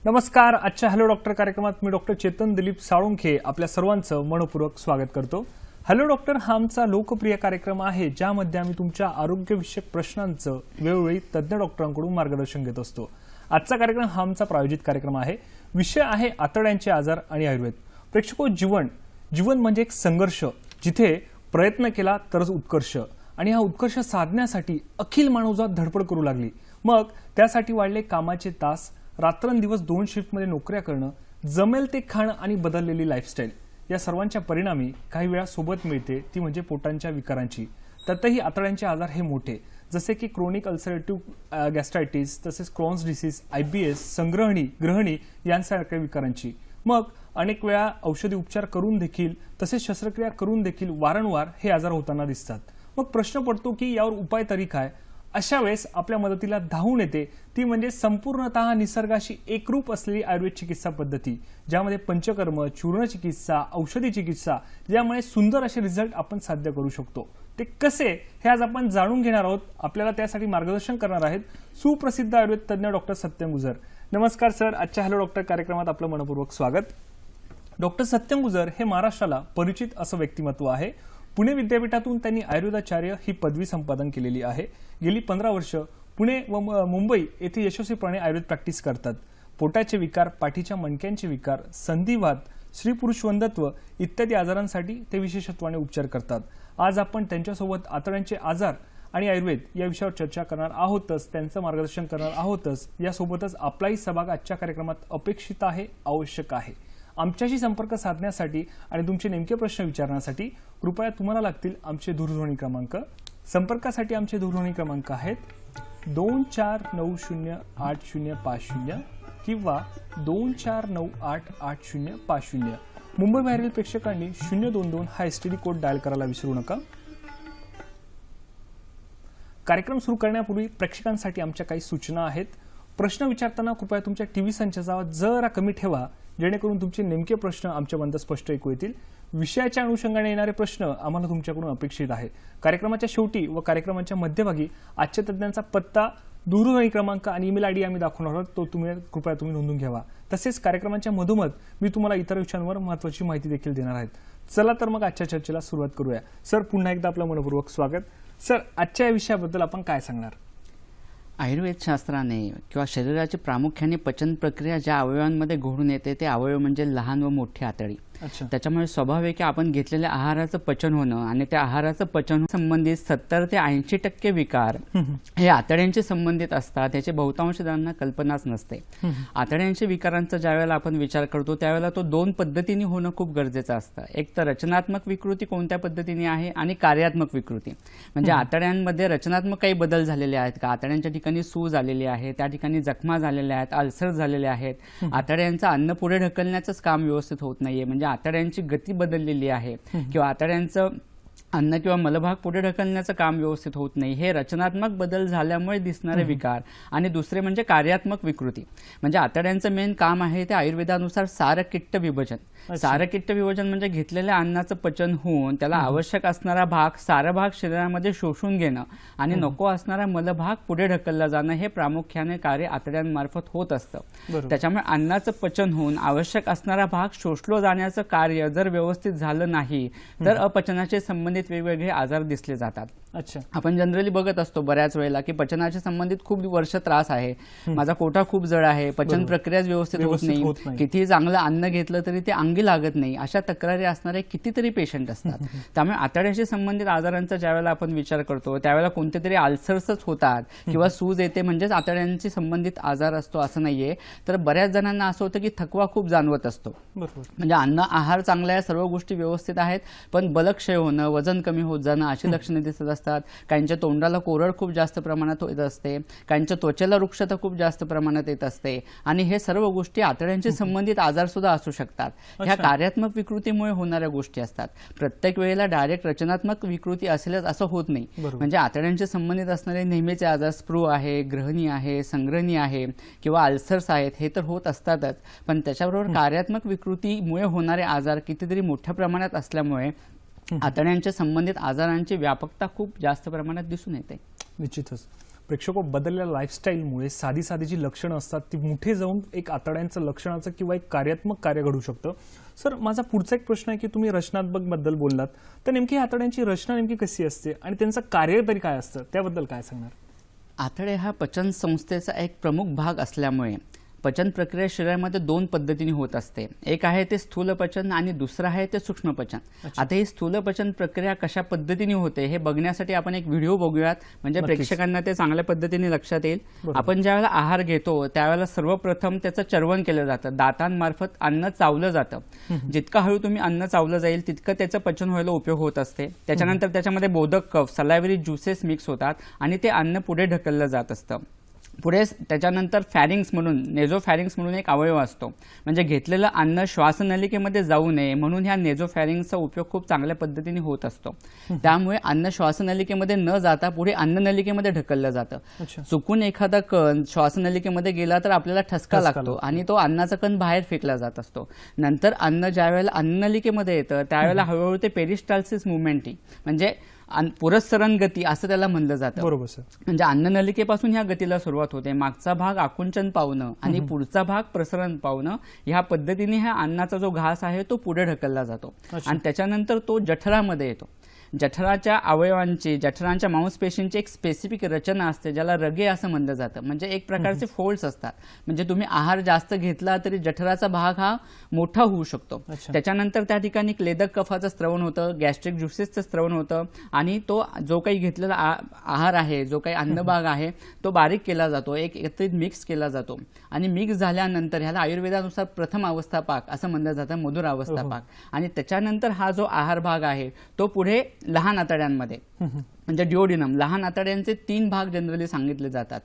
नमस्कार. आजच्या hello doctor कार्यक्रमात मी डॉक्टर चेतन दिलीप साळुंखे आपल्या सर्वांचं मनपूर्वक स्वागत करतो. हॅलो डॉक्टर हा आमचा लोकप्रिय कार्यक्रम आहे ज्यामध्ये आम्ही तुमच्या आरोग्यविषयक प्रश्नांचं वेळोवेळी तज्ज्ञ डॉक्टरांकडून मार्गदर्शन घेत असतो. आजचा कार्यक्रम हा आमचा प्रायोजित कार्यक्रम आहे. विषय आहे आतड्यांचे आजार आणि आयुर्वेद. प्रेक्षको, जीवन म्हणजे एक संघर्ष जिथे प्रयत्न केला तरच उत्कर्ष, आणि हा उत्कर्ष साधण्यासाठी अखिल मानवजात धडपड करू लागली. मग त्यासाठी वाढले कामाचे तास, रात्रंदिवस 2 शिफ्टमध्ये नोकऱ्या करणं, जमेल ते खाणं आणि बदललेली लाईफस्टाईल. या सर्वांच्या परिणामी काही वेळा सोबत मिळते ती म्हणजे पोटांच्या विकारांची. त्यातही आतड्यांचे आजार हे मोठे, जसे की क्रोनिक अल्सरेटिव्ह गॅस्ट्रायटिस, तसेच क्रॉन्स डिसीज, IBS, ग्रहणी यांसारख्या विकारांची. मग अनेक वेळा औषधी उपचार करून देखील तसेच शस्त्रक्रिया करून देखील वारंवार हे आजार होताना दिसतात. मग प्रश्न पडतो की यावर उपाय तरी काय? अशा वेळेस आपल्या मदतीला धावून येते ती म्हणजे संपूर्णतः निसर्गाशी एकरूप असलेली आयुर्वेद चिकित्सा पद्धती, ज्यामध्ये पंचकर्म, चूर्ण चिकित्सा, औषधी चिकित्सा, ज्यामुळे सुंदर असे रिझल्ट आपण साध्य करू शकतो. ते कसे हे आज आपण जाणून घेणार आहोत. आपल्याला त्यासाठी मार्गदर्शन करणार आहेत सुप्रसिद्ध आयुर्वेद तज्ज्ञ डॉक्टर सत्यम गुजर. नमस्कार सर. आजच्या हॅलो डॉक्टर कार्यक्रमात आपलं मनपूर्वक स्वागत. डॉक्टर सत्यम गुजर हे महाराष्ट्राला परिचित असं व्यक्तिमत्व आहे. पुणे विद्यापीठातून त्यांनी आयुर्वेदाचार्य ही पदवी संपादन केलेली आहे. गेली 15 वर्ष पुणे व मुंबई येथे यशस्वीपणे आयुर्वेद प्रॅक्टिस करतात. पोटाचे विकार, पाठीच्या मणक्यांचे विकार, संधिवात, स्त्री पुरुष वंध्यत्व इत्यादी आजारांसाठी ते विशेषत्वाने उपचार करतात. आज आपण त्यांच्यासोबत आतड्यांचे आजार आणि आयुर्वेद या विषयावर चर्चा करणार आहोतच, त्यांचं मार्गदर्शन करणार आहोतच. यासोबतच आपलाही सहभाग आजच्या कार्यक्रमात अपेक्षित आहे, आवश्यक आहे. आमच्याशी संपर्क साधण्यासाठी आणि तुमचे नेमके प्रश्न विचारण्यासाठी कृपया तुम्हाला लागतील आमचे दूरध्वनी क्रमांक. संपर्कासाठी आमचे दूरध्वनी क्रमांक आहेत 24908050 किंवा 24988050. मुंबई बाहेरील प्रेक्षकांनी 022 हा STD कोड डायल करायला विसरू नका. कार्यक्रम सुरू करण्यापूर्वी प्रेक्षकांसाठी आमच्या काही सूचना आहेत. प्रश्न विचारताना कृपया तुमच्या टीव्ही संचाचा आवाज जरा कमी ठेवा, जेणेकरून तुमचे नेमके प्रश्न आमच्यापर्यंत स्पष्ट ऐकू येतील. विषयाच्या अनुषंगाने येणारे प्रश्न आम्हाला तुमच्याकडून अपेक्षित आहे. कार्यक्रमाच्या शेवटी व कार्यक्रमाच्या मध्यभागी आजच्या तज्ज्ञांचा पत्ता, दूरध्वनी क्रमांक आणि ईमेल ID आम्ही दाखवणार आहोत, तो कृपया तुम्ही नोंदून घ्यावा. तसेच कार्यक्रमाच्या मधोमध मी तुम्हाला इतर विषयांवर महत्त्वाची माहिती देखील देणार आहे. चला तर मग आजच्या चर्चेला सुरुवात करूया. सर, पुन्हा एकदा आपलं मनपूर्वक स्वागत. सर, आजच्या या विषयाबद्दल आपण काय सांगणार? आयुर्वेद शास्त्राने किंवा शरीराची प्रामुख्याने पचन प्रक्रिया ज्या अवयवांमध्ये घडून येते ते अवयव म्हणजे लहान व मोठी आतडी. त्याच्यामुळे स्वाभाविक आपण घेतलेल्या आहाराचं पचन होणं आणि त्या आहाराचं पचन संबंधित 70 ते 80% विकार हे आतड्यांशी संबंधित असतात. त्याची बहुतांश जणांना कल्पनाच नसते. आतड्यांच्या विकारांचा ज्यावेळेला आपण विचार करतो त्यावेळेला तो 2 पद्धतीने होणं खूप गरजेचं असतं. एक तर रचनात्मक विकृती कोणत्या पद्धतीने आहे आणि कार्यात्मक विकृती म्हणजे आतड्यांमध्ये रचनात्मक काही बदल झालेले आहेत का, आतड्यांच्या ठिकाणी सूज आलेली आहे, त्या ठिकाणी जखमा झालेल्या आहेत, अल्सर झालेले आहेत, आतड्यांचं अन्न पुढे ढकलण्याचंच काम व्यवस्थित होत नाहीये, म्हणजे आतड्यांची गती बदललेली आहे किंवा आतड्यांचं अन्न किंवा मलभाग पुढे ढकलण्याचं काम व्यवस्थित होत नाही, हे रचनात्मक बदल झाल्यामुळे दिसणारे विकार. आणि दुसरे म्हणजे कार्यात्मक विकृती म्हणजे आतड्यांचं मेन काम आहे ते आयुर्वेदानुसार सारकिट्ट विभजन. सारकिट्ट विभजन म्हणजे घेतलेल्या अन्नाचं पचन होऊन त्याला आवश्यक असणारा सारा भाग शरीरामध्ये शोषून घेणं आणि नको असणारा मलभाग पुढे ढकलला जाणं, हे प्रामुख्याने कार्य आतड्यांमार्फत होत असतं. त्याच्यामुळे अन्नाचं पचन होऊन आवश्यक असणारा भाग शोषलो जाण्याचं कार्य जर व्यवस्थित झालं नाही तर अपचनाचे संबंधित वेगवेगळे आजार दिसले जातात. आपण जनरली बघत असतो बऱ्याच वेळेला की पचनाच्या संबंधित खूप वर्ष त्रास आहे, माझा कोटा खूप जड आहे, पचन प्रक्रिया व्यवस्थित होत नाही, किती चांगलं अन्न घेतलं तरी ते अंगी लागत नाही, अशा तक्रारी असणारे कितीतरी पेशंट असतात. त्यामुळे आतड्याशी संबंधित आजारांचा ज्यावेळेला आपण विचार करतो त्यावेळेला कोणते तरी अल्सर्सच होतात किंवा सूज येते म्हणजेच आतड्यांशी संबंधित आजार असतो असं नाहीये. तर बऱ्याच जणांना असं होतं की थकवा खूप जाणवत असतो, म्हणजे अन्न आहार चांगला आहे, सर्व गोष्टी व्यवस्थित आहेत, पण बलक्षय होणं, वजन कमी होत जाणं अशी लक्षणे दिसत असतात. काहींच्या तोंडाला कोरड खूप जास्त प्रमाणात येत असते, काहींच्या त्वचेला रुक्षता खूप जास्त प्रमाणात येत असते, आणि हे सर्व गोष्टी आतड्यांशी संबंधित आजार सुद्धा असू शकतात. ह्या कार्यात्मक विकृतीमुळे होणाऱ्या गोष्टी असतात. प्रत्येक वेळेला डायरेक्ट रचनात्मक विकृती असेलच असं होत नाही. म्हणजे आतड्यांशी संबंधित असणारे नेहमीचे आजार स्प्रू आहे, ग्रहणी आहे, संग्रहणी आहे किंवा अल्सर्स आहेत हे तर होत असतातच, पण त्याच्याबरोबर कार्यात्मक विकृतीमुळे होणारे आजार कितीतरी मोठ्या प्रमाणात असल्यामुळे आतड्यांच्या संबंधित आजारांची व्यापकता खूप जास्त प्रमाणात दिसून येते. निश्चितच. प्रेक्षको बदललेल्या लाईफस्टाईलमुळे साधी साधी जी लक्षणं असतात ती मोठे जाऊन एक आतड्यांचं लक्षणाचं किंवा एक कार्यात्मक कार्य घडू शकतं. सर, माझा पुढचा एक प्रश्न आहे की तुम्ही रचनात्मक बद्दल बोललात, तर नेमकी आतड्यांची रचना नेमकी कशी असते आणि त्यांचं कार्य तरी काय असतं त्याबद्दल काय सांगणार? आतडे हा पचन संस्थेचा एक प्रमुख भाग असल्यामुळे पचन प्रक्रिया शरीरामध्ये दोन पद्धतीने होत असते. एक आहे ते स्थूल पचन आणि दुसरं आहे ते सूक्ष्म पचन. आता ही स्थूल पचन प्रक्रिया कशा पद्धतीने होते हे बघण्यासाठी आपण एक व्हिडिओ बघूयात, म्हणजे प्रेक्षकांना ते चांगल्या पद्धतीने लक्षात येईल. आपण ज्यावेळेला आहार घेतो त्यावेळेला सर्वप्रथम त्याचं चर्वण केलं जातं, दातांमार्फत अन्न चावलं जातं. जितकं हळू तुम्ही अन्न चावलं जाईल तितकं त्याचं पचन व्हायला उपयोग होत असते. त्याच्यानंतर त्याच्यामध्ये बोधक कफ, सलायव्हरी ज्युसेस मिक्स होतात आणि ते अन्न पुढे ढकललं जात असतं. पुढे त्याच्यानंतर फॅरिंग्स म्हणून, नेझोफॅरिंग्स म्हणून एक अवयव असतो, म्हणजे घेतलेलं अन्न श्वासनलिकेमध्ये जाऊ नये म्हणून ह्या नेझोफॅरिंग्सचा उपयोग खूप चांगल्या पद्धतीने होत असतो. त्यामुळे अन्न श्वासनलिकेमध्ये न जाता पुढे अन्ननलिकेमध्ये ढकललं जातं. चुकून एखादा कण श्वासनलिकेमध्ये गेला तर आपल्याला ठसका लागतो आणि तो अन्नाचा कण बाहेर फेकला जात असतो. नंतर अन्न ज्या वेळेला अन्ननलिकेमध्ये येतं त्यावेळेला हळूहळू ते पेरिस्टाल्सिस मुवमेंट, म्हणजे पुरस्सरण गती असं त्याला म्हणलं जातं. बरोबर सर. म्हणजे अन्ननलिकेपासून ह्या गतीला सुरुवात होते. मागचा भाग आकुंचन पावणं आणि पुढचा भाग प्रसरण पावणं, ह्या पद्धतीने ह्या अन्नाचा जो घास आहे तो पुढे ढकलला जातो आणि त्याच्यानंतर तो जठरामध्ये येतो. जठराच्या अवयवांची, जठरांच्या मांसपेशींची एक स्पेसिफिक रचना असते ज्याला रगे असं म्हणलं जातं, म्हणजे एक प्रकारचे फोल्ड्स असतात. म्हणजे तुम्ही आहार जास्त घेतला तरी जठराचा भाग हा मोठा होऊ शकतो. त्याच्यानंतर त्या ठिकाणी क्लेदक कफाचं स्त्रवण होतं, गॅस्ट्रिक ज्युसेसचं स्त्रवण होतं आणि तो जो काही घेतलेला आहार आहे, जो काही अन्नभाग आहे तो बारीक केला जातो, एकत्रित मिक्स केला जातो आणि मिक्स झाल्यानंतर ह्याला आयुर्वेदानुसार प्रथम अवस्था पाक असं म्हणलं जातं, मधुर अवस्था पाक. आणि त्याच्यानंतर हा जो आहार भाग आहे तो पुढे लहान आतड्यांमध्ये, म्हणजे डिओडिनम, लहान आतड्यांचे 3 भाग जनरली सांगितले जातात.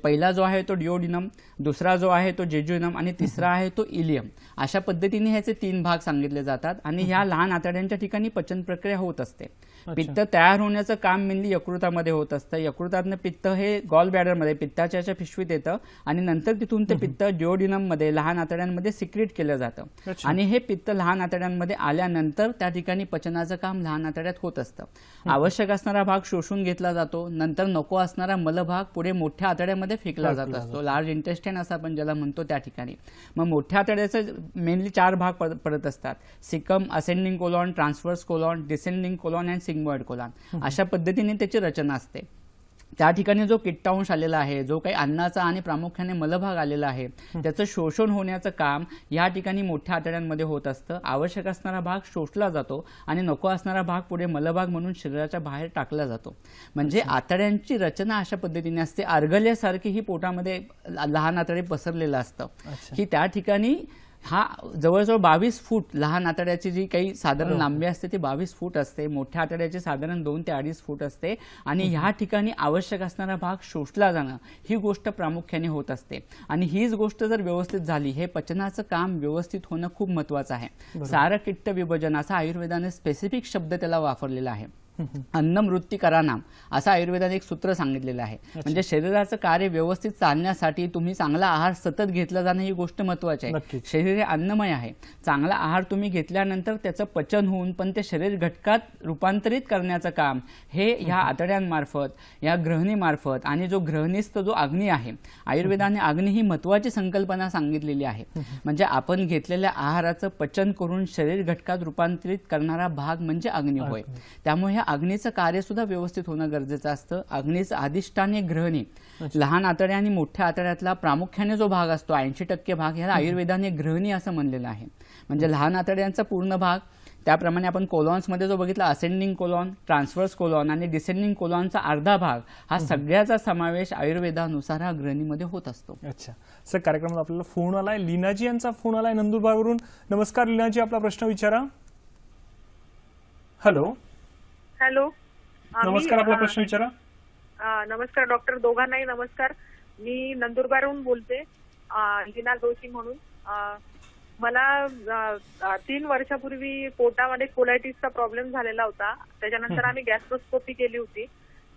पहिला जो आहे तो डिओडिनम, दुसरा जो आहे तो जेजुइनम आणि तिसरा आहे तो इलियम. अशा पद्धतीने ह्याचे 3 भाग सांगितले जातात आणि ह्या लहान आतड्यांच्या ठिकाणी पचन प्रक्रिया होत असते. पित्त तयार होण्याचं काम मेनली यकृतामध्ये होत असतं. यकृतातनं पित्त हे गॉल ब्लॅडरमध्ये, पित्ताच्या पिशवीत येतं आणि नंतर तिथून ते पित्त डिओडिनम मध्ये, लहान आतड्यांमध्ये सिक्रेट केलं जातं आणि हे पित्त लहान आतड्यांमध्ये आल्यानंतर त्या ठिकाणी पचनाचं काम लहान आतड्यात होत असतं. आवश्यक असणारा भाग शोषून घेतला जातो, नंतर नको असणारा मलभाग पुढे मोठ्या आतड्यामध्ये फेकला जात असतो, लार्ज इंटेस्टाईन असं आपण ज्याला म्हणतो त्या ठिकाणी. मग मोठ्या आतड्याचे मेनली 4 भाग पडत असतात: caecum, ascending colon, transverse colon, descending colon आणि सिग्मॉइड कोलॉन. अशा पद्धतीने त्याची रचना असते. त्या ठिकाणी जो किट्टांश आलेला आहे, जो काही अन्नाचा आणि प्रामुख्याने मलभाग आलेला आहे, त्याचं शोषण होण्याचं काम या ठिकाणी मोठ्या आतड्यांमध्ये होत असतं. आवश्यक असणारा भाग शोषला जातो आणि नको असणारा भाग पुढे मलभाग म्हणून शरीराच्या बाहेर टाकला जातो. म्हणजे आतड्यांची रचना अशा पद्धतीने असते. अर्गल्यासारखी ही पोटामध्ये लहान आतडे पसरलेलं असतं, की त्या ठिकाणी हा जवळजवळ 22 फूट लहान आतड्याची जी काही साधारण लांबी असते ती 22 फूट असते. मोठ्या आतड्याची साधारण 2 ते 2.5 फूट असते आणि ह्या ठिकाणी आवश्यक असणारा भाग शोषला जाणं ही गोष्ट प्रामुख्याने होत असते. आणि हीच गोष्ट जर व्यवस्थित झाली, हे पचनाचं काम व्यवस्थित होणं खूप महत्वाचं आहे. सारकिट्ट विभजन असा आयुर्वेदाने स्पेसिफिक शब्द त्याला वापरलेला आहे. अन्नमृत्तिकरानाम असं आयुर्वेदाने एक सूत्र सांगितलेलं आहे. म्हणजे शरीराचं कार्य व्यवस्थित चालण्यासाठी तुम्ही चांगला आहार सतत घेतला जाणं ही गोष्ट महत्वाची आहे. शरीर हे अन्नमय आहे. चांगला आहार तुम्ही घेतल्यानंतर त्याचं पचन होऊन पण ते शरीर घटकात रूपांतरित करण्याचं काम हे ह्या आतड्यांमार्फत, या ग्रहणीमार्फत, आणि जो ग्रहणीस्थ जो अग्नी आहे, आयुर्वेदाने अग्नी ही महत्वाची संकल्पना सांगितलेली आहे. म्हणजे आपण घेतलेल्या आहाराचं पचन करून शरीर घटकात रूपांतरित करणारा भाग म्हणजे अग्नी होय. त्यामुळे अग्नीचं कार्य सुद्धा व्यवस्थित होणं गरजेचं असतं. अग्नीचं अधिष्ठान हे ग्रहणी, लहान आतड्या आणि मोठ्या आतड्यातला प्रामुख्याने जो भाग असतो 80% भाग, ह्याला आयुर्वेदाने ग्रहणी असं म्हणलेलं आहे. म्हणजे लहान आतड्यांचा पूर्ण भाग, त्याप्रमाणे आपण कोलॉन्समध्ये जो बघितला असेंडिंग कोलॉन, ट्रान्सव्हर्स कोलॉन आणि डिसेंडिंग कोलॉनचा अर्धा भाग, हा सगळ्याचा समावेश आयुर्वेदानुसार हा ग्रहणीमध्ये होत असतो. अच्छा सर, कार्यक्रमात आपल्याला फोन आलाय, लीनाजी यांचा फोन आलाय नंदुरबारवरून. नमस्कार लीनाजी, आपला प्रश्न विचारा. हॅलो. हॅलो, नमस्कार, आपला प्रश्न विचारा. नमस्कार डॉक्टर, दोघांनाही नमस्कार. मी नंदुरबारहून बोलते, लीना जोशी म्हणून. मला 3 वर्षापूर्वी पोटामध्ये कोलायटिसचा प्रॉब्लेम झालेला होता. त्याच्यानंतर आम्ही गॅस्ट्रोस्कोपी केली होती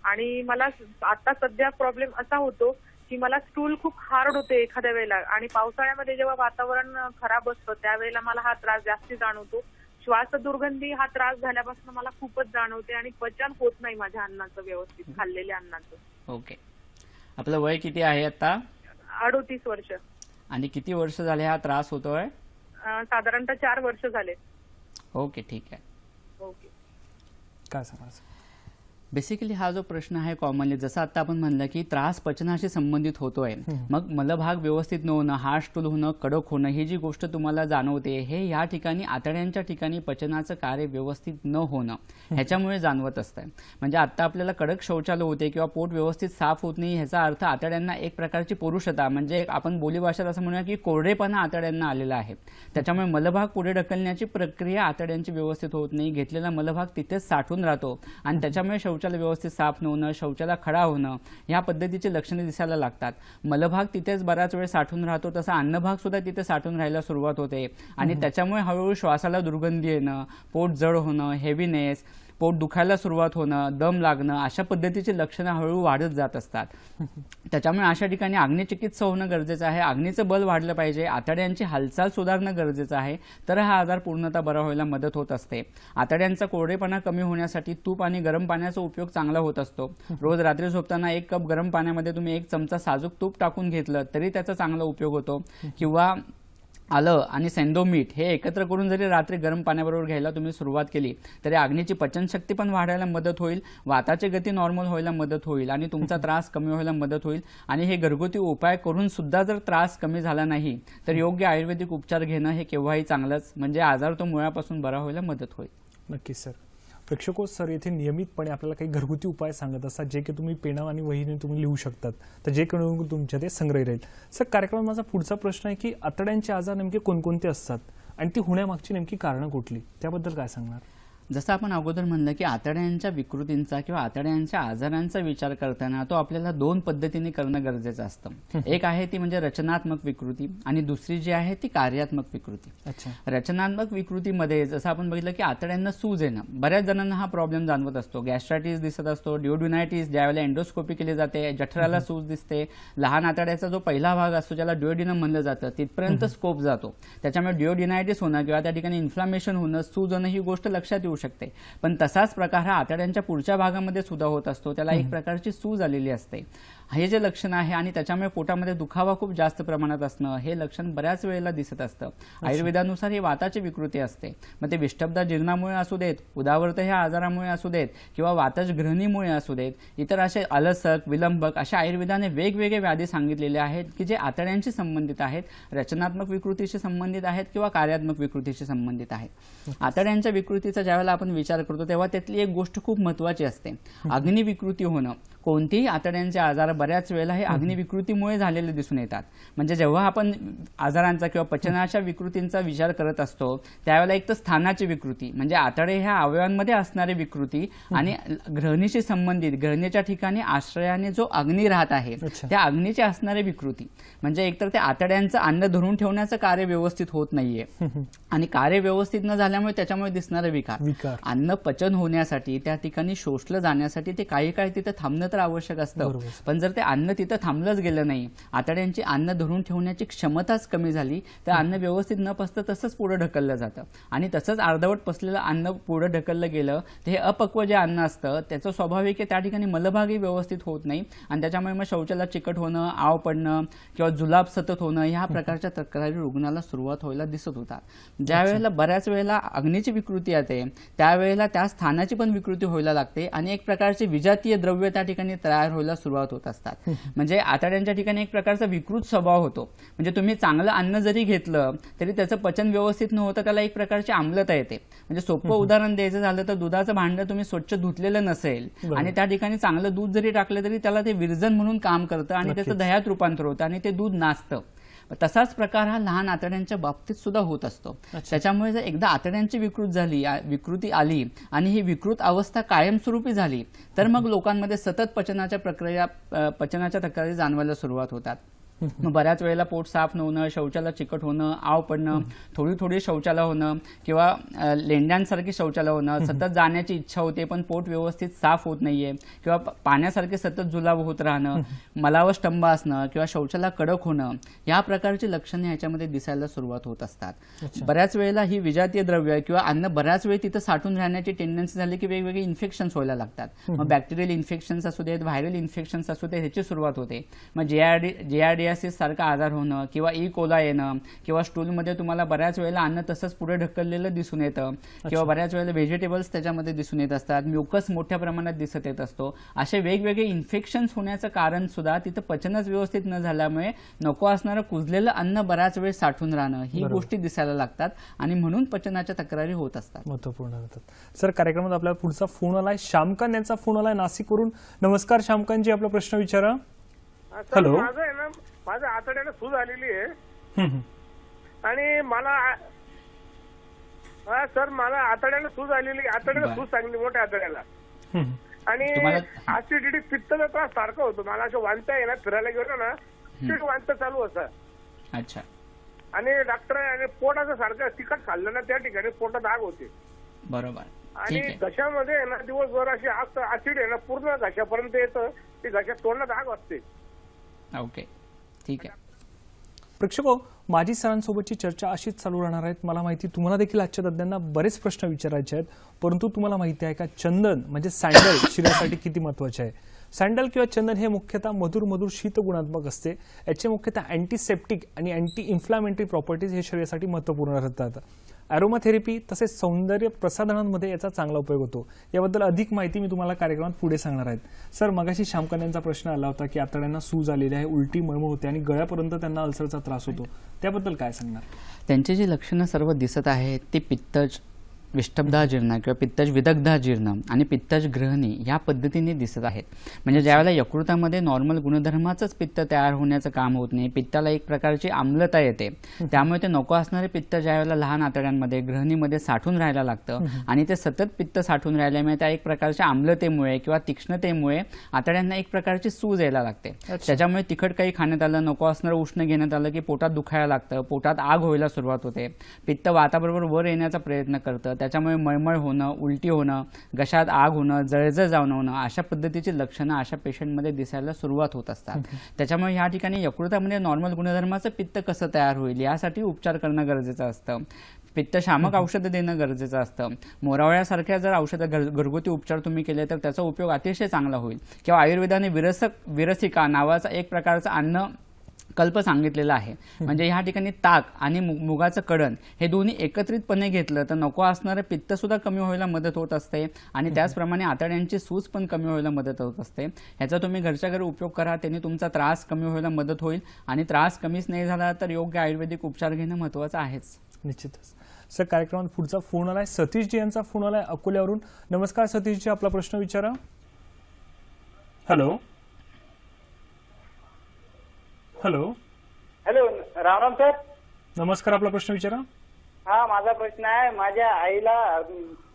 आणि मला आता सध्या प्रॉब्लेम असा होतो की मला स्टूल खूप हार्ड होते एखाद्या वेळेला, आणि पावसाळ्यामध्ये जेव्हा वातावरण खराब असतं त्यावेळेला मला हा त्रास जास्ती जाणवतो. श्वास दुर्गंधी हा त्रास झाल्यापासून मला खूपच जाणवते आणि पचन होत नाही माझ्या अन्नाचं, व्यवस्थित खाल्लेल्या अन्नाचं. ओके. आपलं वय किती आहे आता 38 वर्ष. आणि किती वर्ष झाले हा त्रास होतोय? साधारणतः 4 वर्ष झाले. ओके, ठीक आहे. ओके. काय सांगायचं? बेसिकली हा जो प्रश्न आहे कॉमनली, जसं आता आपण म्हणलं की त्रास पचनाशी संबंधित होतोय, मग मलभाग व्यवस्थित न होणं, हार्ड स्टूल होणं, कडक होणं, ही जी गोष्ट तुम्हाला जाणवते हे या ठिकाणी आतड्यांच्या ठिकाणी पचनाचं कार्य व्यवस्थित न होणं ह्याच्यामुळे जाणवत असतंय. म्हणजे आता आपल्याला कडक शौचालय होते किंवा पोट व्यवस्थित साफ होत नाही, ह्याचा अर्थ आतड्यांना एक प्रकारची पोरुषता, म्हणजे आपण बोलीभाषेत असं म्हणूया की कोरडेपणा आतड्यांना आलेला आहे. त्याच्यामुळे मलभाग पुढे ढकलण्याची प्रक्रिया आतड्यांची व्यवस्थित होत नाही, घेतलेला मलभाग तिथेच साठून राहतो आणि त्याच्यामुळे शौचालय व्यवस्थित साफ न होणं, शौचालय खडा होणं, या पद्धतीची लक्षणे दिसायला लागतात. मलभाग तिथेच बराच वेळ साठून राहतो, तसा अन्नभाग सुद्धा तिथे साठून राहायला सुरुवात होते आणि त्याच्यामुळे हळूहळू श्वासाला दुर्गंधी येणं, पोट जड होणं, हेवीनेस, पोट दुखायला सुरुवात होणं, दम लागणं, अशा पद्धतीची लक्षणं हळूहळू वाढत जात असतात. त्याच्यामुळे अशा ठिकाणी अग्निचिकित्सा होणं गरजेचं आहे, अग्नीचं बल वाढलं पाहिजे, आतड्यांची हालचाल सुधारणं गरजेचं आहे, तर हा आजार पूर्णतः बरा व्हायला मदत होत असते. आतड्यांचा कोरडेपणा कमी होण्यासाठी तूप आणि गरम पाण्याचा उपयोग चांगला होत असतो. रोज रात्री झोपताना 1 कप गरम पाण्यामध्ये तुम्ही 1 चमचा साजूक तूप टाकून घेतलं तरी त्याचा चांगला उपयोग होतो. किंवा आलं आणि सेंदो मीठ हे एकत्र करून जरी रात्री गरम पाण्याबरोबर घ्यायला तुम्ही सुरुवात केली तरी अग्नीची पचनशक्ती पण वाढायला मदत होईल, वाताची गती नॉर्मल व्हायला मदत होईल आणि तुमचा त्रास कमी व्हायला मदत होईल. आणि हे घरगुती उपाय करून सुद्धा जर त्रास कमी झाला नाही तर योग्य आयुर्वेदिक उपचार घेणं हे केव्हाही चांगलंच, म्हणजे आजार तो मुळापासून बरा व्हायला मदत होईल. नक्कीच सर. प्रेक्षको, सर येथे नियमितपणे आपल्याला काही घरगुती उपाय सांगत असतात जे की तुम्ही पेना आणि वहीने तुम्ही लिहू शकतात, तर जे करून तुमच्या ते संग्रही राहील. सर, कार्यक्रमात माझा पुढचा प्रश्न आहे की आतड्यांचे आजार नेमके कोणकोणते असतात आणि ती होण्यामागची नेमकी कारणं कुठली, त्याबद्दल काय सांगणार? जसं आपण अगोदर म्हणलं की आतड्यांच्या विकृतींचा किंवा आतड्यांच्या आजारांचा विचार करताना तो आपल्याला 2 पद्धतीने करणं गरजेचं असतं. एक आहे ती म्हणजे रचनात्मक विकृती आणि दुसरी जी आहे ती कार्यात्मक विकृती. रचनात्मक विकृतीमध्ये जसं आपण बघितलं की आतड्यांना सूज येणं, बऱ्याच जणांना हा प्रॉब्लेम जाणवत असतो. गॅस्ट्रायटिस दिसत असतो, ड्युओडिनायटिस, ज्यावेळेला एंडोस्कोपी केली जाते, जठराला सूज दिसते, लहान आतड्याचा जो पहिला भाग असतो ज्याला ड्युओडिनम म्हणलं जातं तिथपर्यंत स्कोप जातो. त्याच्यामुळे ड्युओडिनायटिस होणं किंवा त्या ठिकाणी इन्फ्लामेशन होणं, सूज होणं ही गोष्ट लक्षात येऊ शकते. पण तसाच प्रकार हा आतड्यांच्या पुढच्या भागामध्ये सुद्धा होत असतो, त्याला एक प्रकारची सूज आलेली असते. हे जे लक्षण आहे आणि त्याच्यामुळे पोटामध्ये दुखावा खूप जास्त प्रमाणात असणं हे लक्षण बऱ्याच वेळेला दिसत असतं. आयुर्वेदानुसार ही वाताची विकृती असते. मग ते विष्टब्दा जीर्णामुळे असू देत, उदावर्त ह्या आजारामुळे असू देत किंवा वातज ग्रहणीमुळे असू देत, इतर असे अलसक, विलंबक अशा आयुर्वेदाने वेगवेगळे व्याधी सांगितलेले आहेत की जे आतड्यांशी संबंधित आहेत, रचनात्मक विकृतीशी संबंधित आहेत किंवा कार्यात्मक विकृतीशी संबंधित आहेत. आतड्यांच्या विकृतीचा ज्यावेळेला आपण विचार करतो तेव्हा त्यातली एक गोष्ट खूप महत्त्वाची असते, अग्निविकृती होणं. कोणतेही आतड्यांचे आजार बऱ्याच वेळेला हे अग्निविकृतीमुळे झालेले दिसून येतात. म्हणजे जेव्हा आपण आजारांचा किंवा पचनाच्या विकृतींचा विचार करत असतो त्यावेळेला एक तर स्थानाची विकृती, म्हणजे आतडे ह्या अवयवांमध्ये असणारी विकृती आणि ग्रहणीशी संबंधित, ग्रहणीच्या ठिकाणी आश्रयाने जो अग्नी राहत आहे त्या अग्नीची असणारी विकृती, म्हणजे एकतर त्या आतड्यांचं अन्न धरून ठेवण्याचं कार्य व्यवस्थित होत नाहीये आणि कार्य व्यवस्थित न झाल्यामुळे त्याच्यामुळे दिसणारे विकार. अन्न पचन होण्यासाठी त्या ठिकाणी शोषलं जाण्यासाठी ते काही काळ तिथे थांबणं तर आवश्यक असतं, पण जर ते अन्न तिथं थांबलंच गेलं नाही, आतड्यांची अन्न धरून ठेवण्याची क्षमताच कमी झाली तर अन्न व्यवस्थित न पचतं तसंच पुढे ढकललं जातं आणि तसंच अर्धवट पचलेलं अन्न पुढे ढकललं गेलं तर हे अपक्व जे अन्न असतं त्याचं स्वाभाविक आहे त्या ठिकाणी मलभागही व्यवस्थित होत नाही आणि त्याच्यामुळे मग शौचाला चिकट होणं, आव पडणं किंवा जुलाब सतत होणं ह्या प्रकारच्या तक्रारी रुग्णाला सुरुवात व्हायला दिसत होतात. ज्या वेळेला बऱ्याच वेळेला अग्नीची विकृती येते त्यावेळेला त्या स्थानाची पण विकृती व्हायला लागते आणि एक प्रकारचे विजातीय द्रव्य त्या ठिकाणी तयार व्हायला सुरुवात होत असतात. म्हणजे आतड्यांच्या ठिकाणी एक प्रकारचा विकृत स्वभाव होतो. म्हणजे तुम्ही चांगलं अन्न जरी घेतलं तरी त्याचं पचन व्यवस्थित न होतं त्याला एक प्रकारची आम्लता येते. म्हणजे सोपं उदाहरण द्यायचं झालं तर दुधाचं भांडं तुम्ही स्वच्छ धुतलेलं नसेल आणि त्या ठिकाणी चांगलं दूध जरी टाकलं तरी त्याला ते विरजन म्हणून काम करतं आणि त्याचं दह्यात रूपांतर होतं आणि ते दूध नासतं. तसाच प्रकार हा लहान आतड्यांच्या बाबतीत सुद्धा होत असतो. त्याच्यामुळे जर एकदा आतड्यांची विकृती आली आणि ही विकृत अवस्था कायमस्वरूपी झाली तर मग लोकांमध्ये सतत पचनाच्या तक्रारी जाणवायला सुरुवात होतात. मग बऱ्याच वेळेला पोट साफ न होणं, शौचाला चिकट होणं, आव पडणं, थोडी थोडी शौचाला होणं किंवा लेंड्यांसारखी शौचाला होणं, सतत जाण्याची इच्छा होते पण पोट व्यवस्थित साफ होत नाहीये किंवा पाण्यासारखे सतत जुलाब होत राहणं, मलावं स्टंभ असणं किंवा शौचाला कडक होणं, या प्रकारची लक्षणे ह्याच्यामध्ये दिसायला सुरुवात होत असतात. बऱ्याच वेळेला ही विजातीय द्रव्य किंवा अन्न बऱ्याच वेळ तिथं साठून राहण्याची टेंडन्सी झाली की वेगवेगळे इन्फेक्शन्स व्हायला लागतात. मग बॅक्टेरियल इन्फेक्शन्स असू देत, व्हायरल इन्फेक्शन्स असू देत, ह्याची सुरुवात होते. मग जिआरडियासिस सारखा आजार होणं किंवा ई कोला येणं किंवा स्टूलमध्ये तुम्हाला बऱ्याच वेळेला अन्न तसंच पुढे ढकललेलं दिसून येतं किंवा बऱ्याच वेळेला व्हेजिटेबल्स त्याच्यामध्ये दिसून येत असतात, म्युकस मोठ्या प्रमाणात दिसत येत असतो. असे वेगवेगळे इन्फेक्शन्स होण्याचं कारण सुद्धा तिथं पचनच व्यवस्थित न झाल्यामुळे नको असणारं कुजलेलं अन्न बऱ्याच वेळ साठून राहणं, ही गोष्टी दिसायला लागतात आणि म्हणून पचनाच्या तक्रारी होत असतात. महत्वपूर्ण होतात. सर, कार्यक्रमात आपल्याला पुढचा फोन आलाय, श्यामकांत यांचा फोन आलाय नाशिकवरून. नमस्कार श्यामकांतजी, आपला प्रश्न विचारा. हॅलो. माझं आहे ना, माझ्या आतड्याला सूज आलेली आहे आणि मला सर मला आतड्याला सूज आलेली, आतड्याला सूज चांगली मोठ्या आतड्याला आणि ऍसिडिटी पित्ताचा त्रास सारखा होतो. मला असं वांत आहे ना, फिरायला गेलो ना वांत चालू असं. अच्छा. आणि डॉक्टर पोटाचं सारखं तिखट खाल्लं ना त्या ठिकाणी पोटात आग होते. बरोबर. आणि घशामध्ये आहे ना दिवसभर अशी आग, ऍसिड आहे ना पूर्ण घशापर्यंत येतं, ती घशात तोंडात आग असते. ओके, ठीक आहे. प्रेक्षको, माझी सरांसोबतची चर्चा अशीच चालू राहणार आहे. मला माहिती तुम्हाला देखील आजच्या तज्ञांना बरेच प्रश्न विचारायचे आहेत, परंतु तुम्हाला माहिती आहे का चंदन म्हणजे सँडल शरीरासाठी किती महत्वाचे आहे. सँडल किंवा चंदन हे मुख्यतः मधुर मधुर शीत गुणात्मक असते. याचे मुख्यतः अँटीसेप्टिक आणि अँटी इन्फ्लामेटरी प्रॉपर्टीज हे शरीरासाठी महत्वपूर्ण ठरतात. अरोमाथेरपी तसेच सौंदर्य प्रसाधनांमध्ये याचा चांगला उपयोग होतो. याबद्दल अधिक माहिती मी तुम्हाला कार्यक्रमात पुढे सांगणार आहेत. सर, मगाशी श्यामकांत यांचा प्रश्न आला होता की आतड्यांना सूज आलेली आहे, उलटी मळमळ होते आणि गळ्यापर्यंत त्यांना अल्सरचा त्रास होतो, त्याबद्दल काय सांगणार? त्यांची जी लक्षणं सर्व दिसत आहेत ती पित्तज विष्टब्धाजीर्ण किंवा पित्तज विदग्धाजीर्ण आणि पित्तज ग्रहणी या पद्धतीने दिसत आहेत. म्हणजे ज्यावेळेला यकृतामध्ये नॉर्मल गुणधर्माचंच पित्त तयार होण्याचं काम होत नाही, पित्ताला एक प्रकारची आम्लता येते, त्यामुळे ते नको असणारे पित्त ज्यावेळेला लहान आतड्यांमध्ये ग्रहणीमध्ये साठून राहायला लागतं आणि ते सतत पित्त साठून राहिल्यामुळे त्या एक प्रकारच्या आम्लतेमुळे किंवा तीक्ष्णतेमुळे आतड्यांना एक प्रकारची सूज यायला लागते. त्याच्यामुळे तिखट काही खाण्यात आलं, नको असणारं उष्ण घेण्यात आलं की पोटात दुखायला लागतं, पोटात आग व्हायला सुरुवात होते, पित्त वाताबरोबर वर येण्याचा प्रयत्न करतं, त्याच्यामुळे मळमळ होणं, उलटी होणं, घशात आग होणं, जळजळ जाणवणं अशा पद्धतीची लक्षणं अशा पेशंटमध्ये दिसायला सुरुवात होत असतात. त्याच्यामुळे या ठिकाणी यकृतामध्ये नॉर्मल गुणधर्माचं पित्त कसं तयार होईल यासाठी उपचार करणं गरजेचं असतं. पित्तशामक औषधं देणं गरजेचं असतं. मोरावळ्यासारख्या जर औषधं घरगुती उपचार तुम्ही केले तर त्याचा उपयोग अतिशय चांगला होईल. किंवा आयुर्वेदाने विरसिका नावाचा एक प्रकारचं अन्न कल्प सांगितलेला आहे. म्हणजे ह्या ठिकाणी ताक आणि मुगाचं कडण हे दोन्ही एकत्रितपणे घेतलं तर नको असणारं पित्त सुद्धा कमी व्हायला मदत होत असते आणि त्याचप्रमाणे आतड्यांची सूज पण कमी व्हायला मदत होत असते. ह्याचा तुम्ही घरच्या घरी उपयोग करा, त्याने तुमचा त्रास कमी व्हायला मदत होईल आणि त्रास कमीच नाही झाला तर योग्य आयुर्वेदिक उपचार घेणं महत्त्वाचं आहेच. निश्चितच. सर, कार्यक्रमात पुढचा फोन आलाय, सतीशजी यांचा फोन आलाय अकोल्यावरून. नमस्कार सतीशजी, आपला प्रश्न विचारा. हॅलो. हॅलो. हॅलो, रामराम सर. नमस्कार, आपला प्रश्न विचारा. हा, माझा प्रश्न आहे, माझ्या आईला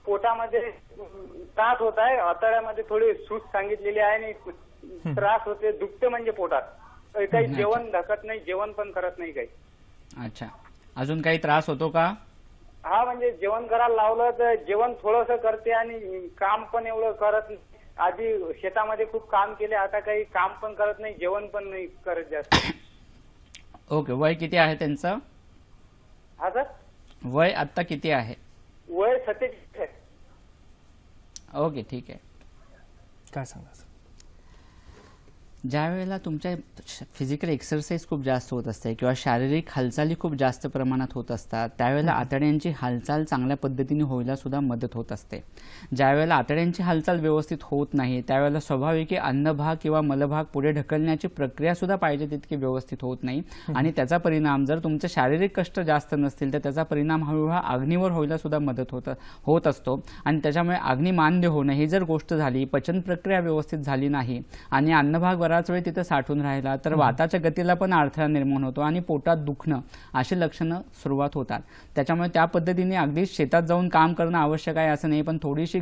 पोटामध्ये त्रास होत आहे, आतड्यामध्ये थोडी सूज सांगितलेली आहे आणि त्रास होते, दुखते म्हणजे पोटात काही जेवण धकत नाही, जेवण पण करत नाही काही. अच्छा, अजून काही त्रास होतो का? हा, म्हणजे जेवण करायला लावलं तर जेवण थोडंसं करते आणि काम पण एवढं करत नाही. आधी शेतामध्ये खूप काम केले, आता काही काम पण करत नाही, जेवण पण नाही करत जास्त. ओके, वय किती आहे त्यांचं? हा सर, वय आता किती आहे? वय 47 आहे. ओके, ठीक आहे. काय सांगा सर? ज्या वेळेला तुमच्या फिजिकल एक्सरसाइज खूप जास्त होत असते किंवा शारीरिक हालचाली खूप जास्त प्रमाणात होत असतात त्यावेळेला आतड्यांची हालचाल चांगल्या पद्धतीने व्हायला सुद्धा मदत होत असते. ज्या वेळेला आतड्यांची हालचाल व्यवस्थित होत नाही त्यावेळेला स्वाभाविक अन्नभाग किंवा मलभाग पुढे ढकलण्याची प्रक्रिया सुद्धा पाहिजे तितकी व्यवस्थित होत नाही आणि त्याचा परिणाम जर तुमचे शारीरिक कष्ट जास्त नसतील तर त्याचा परिणाम हळूहळू अग्नीवर व्हायला सुद्धा मदत होत असतो आणि त्याच्यामुळे अग्निमांद्य होणं ही जर गोष्ट झाली, पचन प्रक्रिया व्यवस्थित झाली नाही आणि अन्नभाग बराच वेळ तिथे साठून राहिला तर वाताच्या गतीला पण अडथळा निर्माण होतो आणि पोटात दुखणं अशी लक्षणं सुरुवात होतात. त्याच्यामुळे त्या पद्धतीने अगदी शेतात जाऊन काम करणं आवश्यक आहे असं नाही, पण थोडीशी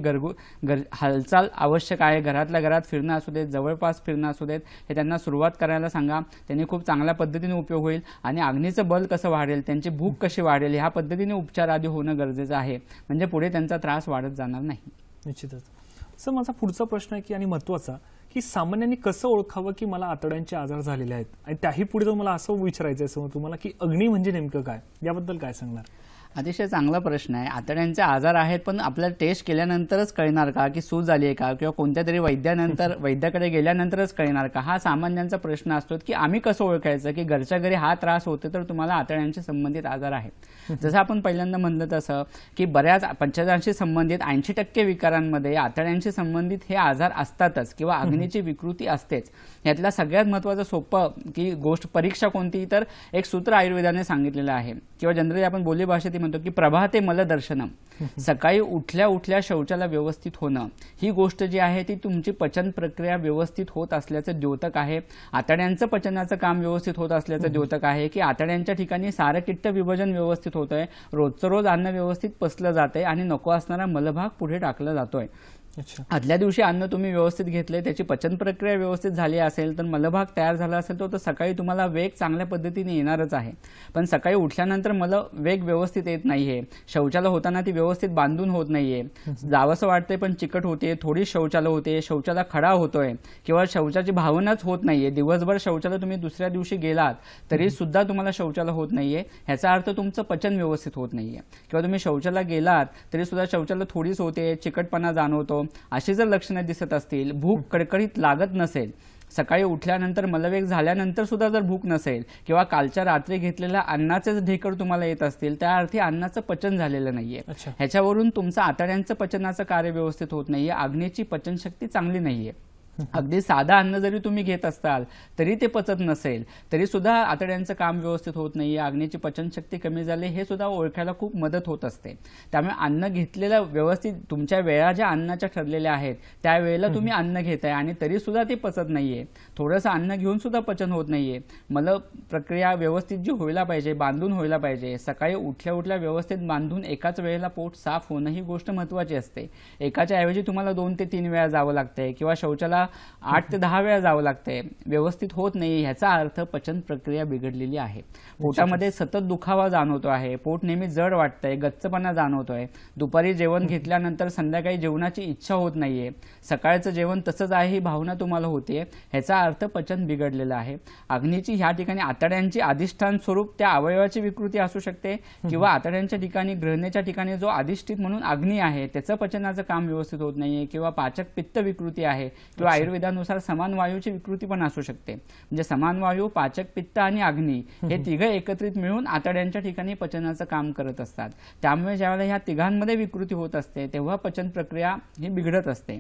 हालचाल आवश्यक आहे. घरातल्या घरात फिरणं असू देत, जवळपास फिरणं असू देत, हे त्यांना सुरुवात करायला सांगा. त्यांनी खूप चांगल्या पद्धतीने उपयोग होईल आणि अग्नीचं बल कसं वाढेल, त्यांची भूक कशी वाढेल, ह्या पद्धतीने उपचार आधी होणं गरजेचं आहे. म्हणजे पुढे त्यांचा त्रास वाढत जाणार नाही. निश्चितच. सर, माझा पुढचा प्रश्न आहे की आणि महत्त्वाचा की सामान्यांनी कसं ओळखावं की मला आतड्यांचे आजार झालेले आहेत, आणि त्याही पुढे जाऊन मला असं विचारायचं आहे तुम्हाला की अग्नी म्हणजे नेमकं काय, याबद्दल काय सांगणार? अतिशय चांगला प्रश्न आहे. आतड्यांचे आजार आहेत, पण आपल्याला टेस्ट केल्यानंतरच कळणार का की सूज झाली आहे का, किंवा कोणत्या तरी वैद्याकडे गेल्यानंतरच कळणार का, हा सामान्यांचा प्रश्न असतो. की आम्ही कसं ओळखायचं की घरच्या घरी हा त्रास होतो तर तुम्हाला आतड्यांशी संबंधित आजार आहेत. जसं आपण पहिल्यांदा म्हणलं तसं की बऱ्याच पंचदांशी संबंधित 80% विकारांमध्ये आतड्यांशी संबंधित हे आजार असतातच किंवा अग्नीची विकृती असतेच. यातला सगळ्यात महत्त्वाचं सोपं की गोष्ट परीक्षा कोणती, तर एक सूत्र आयुर्वेदाने सांगितलेलं आहे किंवा जनरली आपण बोली भाषेत म्हणतो की प्रभाते मलदर्शनम. सकाळी उठल्या उठल्या शौचाला व्यवस्थित होणं ही गोष्ट जी आहे ती तुमची पचन प्रक्रिया व्यवस्थित होत असल्याचं द्योतक आहे. आतड्यांचं पचनाचं काम व्यवस्थित होत असल्याचं द्योतक आहे की आतड्यांच्या ठिकाणी सारकिट्ट विभाजन व्यवस्थित होतंय, रोजचं रोज अन्न व्यवस्थित पचलं जातंय आणि नको असणारा मलभाग पुढे टाकला जातोय. आदल्या दिवशी अन्न तुम्ही व्यवस्थित घेतले, त्याची पचन प्रक्रिया व्यवस्थित झाली असेल तर मलभाग तयार झाला असेल तर सकाळी तुम्हाला वेग चांगल्या पद्धतीने येणारच आहे. पण सकाळी उठल्यानंतर वेग व्यवस्थित येत नाहीये, शौचाला होताना ती व्यवस्थित बांधून होत नाहीये, जावंसं वाटतंय पण चिकट होते, थोडी शौचाला होते, शौचाला खडा होतोय किंवा शौचाची भावनाच होत नाहीये. दिवसभर शौचाला तुम्ही दुसऱ्या दिवशी गेलात तरी सुद्धा तुम्हाला शौचाला होत नाहीये, ह्याचा अर्थ तुमचं पचन व्यवस्थित होत नाहीये. किंवा तुम्ही शौचाला गेलात तरी सुद्धा शौचाला थोडीच होते, चिकटपणा जाणवतो, अशी जर लक्षणं दिसत असतील, भूक कडकडीत लागत नसेल, सकाळी उठल्यानंतर मलवेग झाल्यानंतर सुद्धा जर भूक नसेल किंवा कालच्या रात्री घेतलेल्या अन्नाचेच ढेकर तुम्हाला येत असतील, त्या अर्थी अन्नाचं पचन झालेलं नाहीये. ह्याच्यावरून तुमचं आतड्यांचं पचनाचं कार्य व्यवस्थित होत नाहीये, अग्नीची पचनशक्ती चांगली नाहीये. अगदी साधा अन्न जरी तुम्ही घेत असताल तरी ते पचत नसेल तरी सुद्धा आतड्यांचं काम व्यवस्थित होत नाहीये, अग्नीची पचनशक्ती कमी झाली, हे सुद्धा ओळखायला खूप मदत होत असते. त्यामुळे अन्न घेतलेलं व्यवस्थित, तुमच्या वेळा ज्या अन्नाच्या ठरलेल्या आहेत त्या वेळेला तुम्ही अन्न घेताय आणि तरी सुद्धा ते पचत नाहीये, थोडंसं अन्न घेऊन सुद्धा पचन होत नाहीये, मल प्रक्रिया व्यवस्थित जी व्हायला पाहिजे, बांधून व्हायला पाहिजे, सकाळी उठल्या उठल्या व्यवस्थित बांधून एकाच वेळेला पोट साफ होणं ही गोष्ट महत्वाची असते. एकाच्या ऐवजी तुम्हाला 2 ते 3 वेळा जावं लागतंय किंवा शौचाला 8 ते 10 वेळा जावं लागतंय, व्यवस्थित होत नाही, ह्याचा अर्थ पचन प्रक्रिया बिघडलेली आहे. पोटामध्ये सतत दुखावा जाणवतो आहे, पोट नेहमी जड वाटतंय, गच्चपणा जाणवतोय, दुपारी जेवण घेतल्यानंतर संध्याकाळी जेवणाची इच्छा होत नाहीये, सकाळचं जेवण तसंच आहे ही भावना तुम्हाला होते, ह्याचा अर्थ पचन बिघडलेलं आहे. अग्नीची ह्या ठिकाणी आतड्यांची अधिष्ठान स्वरूप त्या अवयवाची विकृती असू शकते किंवा आतड्यांच्या ठिकाणी, ग्रहणेच्या ठिकाणी जो अधिष्ठित म्हणून अग्नी आहे त्याचं पचनाचं काम व्यवस्थित होत नाहीये किंवा पाचक पित्त विकृती आहे किंवा आयुर्वेदानुसार समान वायूची विकृती पण असू शकते. म्हणजे समान वायू, पाचक पित्त आणि अग्नी हे तिघं एकत्रित मिळून आतड्यांच्या ठिकाणी पचनाचं काम करत असतात. त्यामुळे ज्यावेळेला ह्या तिघांमध्ये विकृती होत असते तेव्हा पचन प्रक्रिया ही बिघडत असते.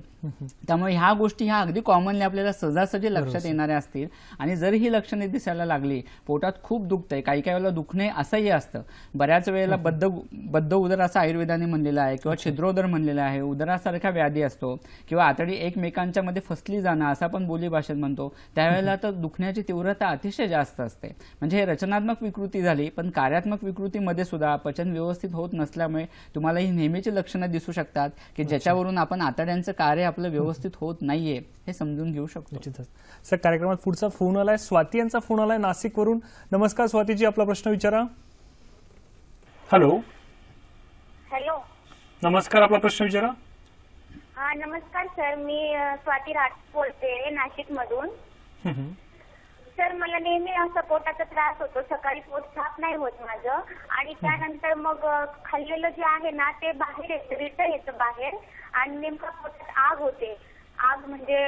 त्यामुळे ह्या गोष्टी ह्या अगदी कॉमनली आपल्याला सहजासहजी लक्षात येणाऱ्या असतील आणि जर ही लक्षणे दिसायला लागली, पोटात खूप दुखतंय, काही काही वेळेला दुखणे असंही असतं, बऱ्याच वेळेला बद्ध उदर असं आयुर्वेदाने म्हणलेलं आहे किंवा छिद्रोदर म्हणलेलं आहे, उदरासारखा व्याधी असतो किंवा आतडी एकमेकांच्या मध्ये फसली जाणं असं आपण बोली भाषेत म्हणतो, त्यावेळेला तर दुखण्याची तीव्रता अतिशय जास्त असते. म्हणजे हे रचनात्मक विकृती झाली, पण कार्यात्मक विकृतीमध्ये सुद्धा पचन व्यवस्थित होत नसल्यामुळे तुम्हाला ही नेहमीची लक्षणं दिसू शकतात की ज्याच्यावरून आपण आतड्यांचं कार्य आपलं व्यवस्थित होत नाहीये हे समजून घेऊ शकतो. सर, कार्यक्रमात पुढचा फोन आलाय, स्वाती यांचा फोन आलाय नाशिकवरून. नमस्कार स्वातीजी, आपला प्रश्न विचारा. हॅलो. हॅलो, नमस्कार, आपला प्रश्न विचारा. हा नमस्कार सर, मी स्वाती राठ बोलते नाशिक मधून. सर, मला नेहमी असा पोटाचा त्रास होतो, सकाळी पोट साफ नाही होत माझं आणि त्यानंतर मग खाल्लेलं जे आहे ना ते बाहेर येतं, रिटर्न येतं बाहेर आणि नेमकं पोटात आग होते, आग म्हणजे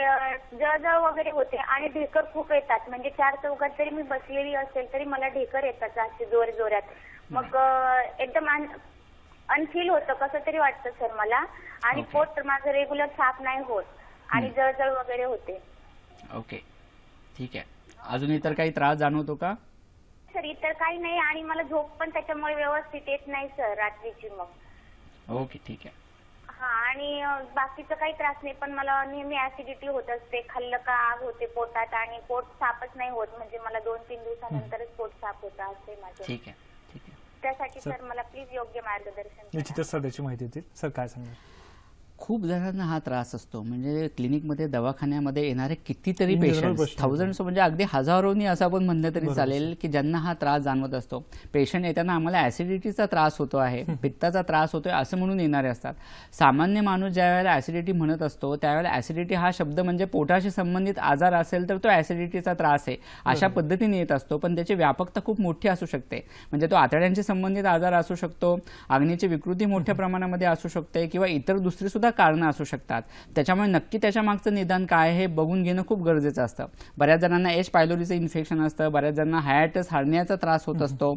जळजळ वगैरे होते आणि ढेकर खूप येतात. म्हणजे 4 चौकात जरी मी बसलेली असेल तरी मला ढेकर येतात असे जोरात. मग एकदम अनफील होतं, कसं तरी वाटतं सर मला, आणि पोट माझं रेग्युलर साफ नाही होत आणि जळजळ वगैरे होते. ओके, ठीक आहे. अजून इतर काही त्रास जाणवतो का? सर, इतर काही नाही आणि मला झोप पण त्याच्यामुळे व्यवस्थित येत नाही सर रात्रीची. मग ओके, ठीक आहे. हा, आणि बाकीचा काही त्रास नाही, पण मला नेहमी ऍसिडिटी होत असते. खाल्लं का आग होते पोटात आणि पोट साफच नाही होत. म्हणजे मला 2-3 दिवसानंतरच पोट साफ होतं असे माझे. ठीक आहे, ठीक आहे. त्यासाठी सर मला प्लीज योग्य मार्गदर्शन करा. निश्चितच सर त्याची माहिती देतील. सर काय सांगणार? खूप जणांना हा त्रास असतो. म्हणजे क्लिनिकमध्ये दवाखान्यामध्ये येणारे कितीतरी पेशंट्स, थाउजंड्स म्हणजे अगदी हजारोनी असं आपण म्हणलं तरी चालेल की ज्यांना हा त्रास जाणवत असतो. पेशंट येताना आम्हाला ऍसिडिटीचा त्रास होतो आहे, पित्ताचा त्रास होतोय असं म्हणून येणारे असतात. सामान्य माणूस ज्या वेळेला ऍसिडिटी म्हणत असतो त्यावेळेला ऍसिडिटी हा शब्द म्हणजे पोटाशी संबंधित आजार असेल तर तो ऍसिडिटीचा त्रास आहे अशा पद्धतीने येत असतो. पण त्याची व्यापकता खूप मोठी असू शकते. म्हणजे तो आतड्यांशी संबंधित आजार असू शकतो, अग्नीची विकृती मोठ्या प्रमाणामध्ये असू शकते किंवा इतर दुसरी सुद्धा कारणं असू शकतात. त्याच्यामुळे नक्की त्याच्या मागचं निदान काय हे बघून घेणं खूप गरजेचं असतं. बऱ्याच जणांना एच पायलोरीचं इन्फेक्शन असतं, बऱ्याच जणांना हायॅटस हार्नियाचा त्रास होत असतो,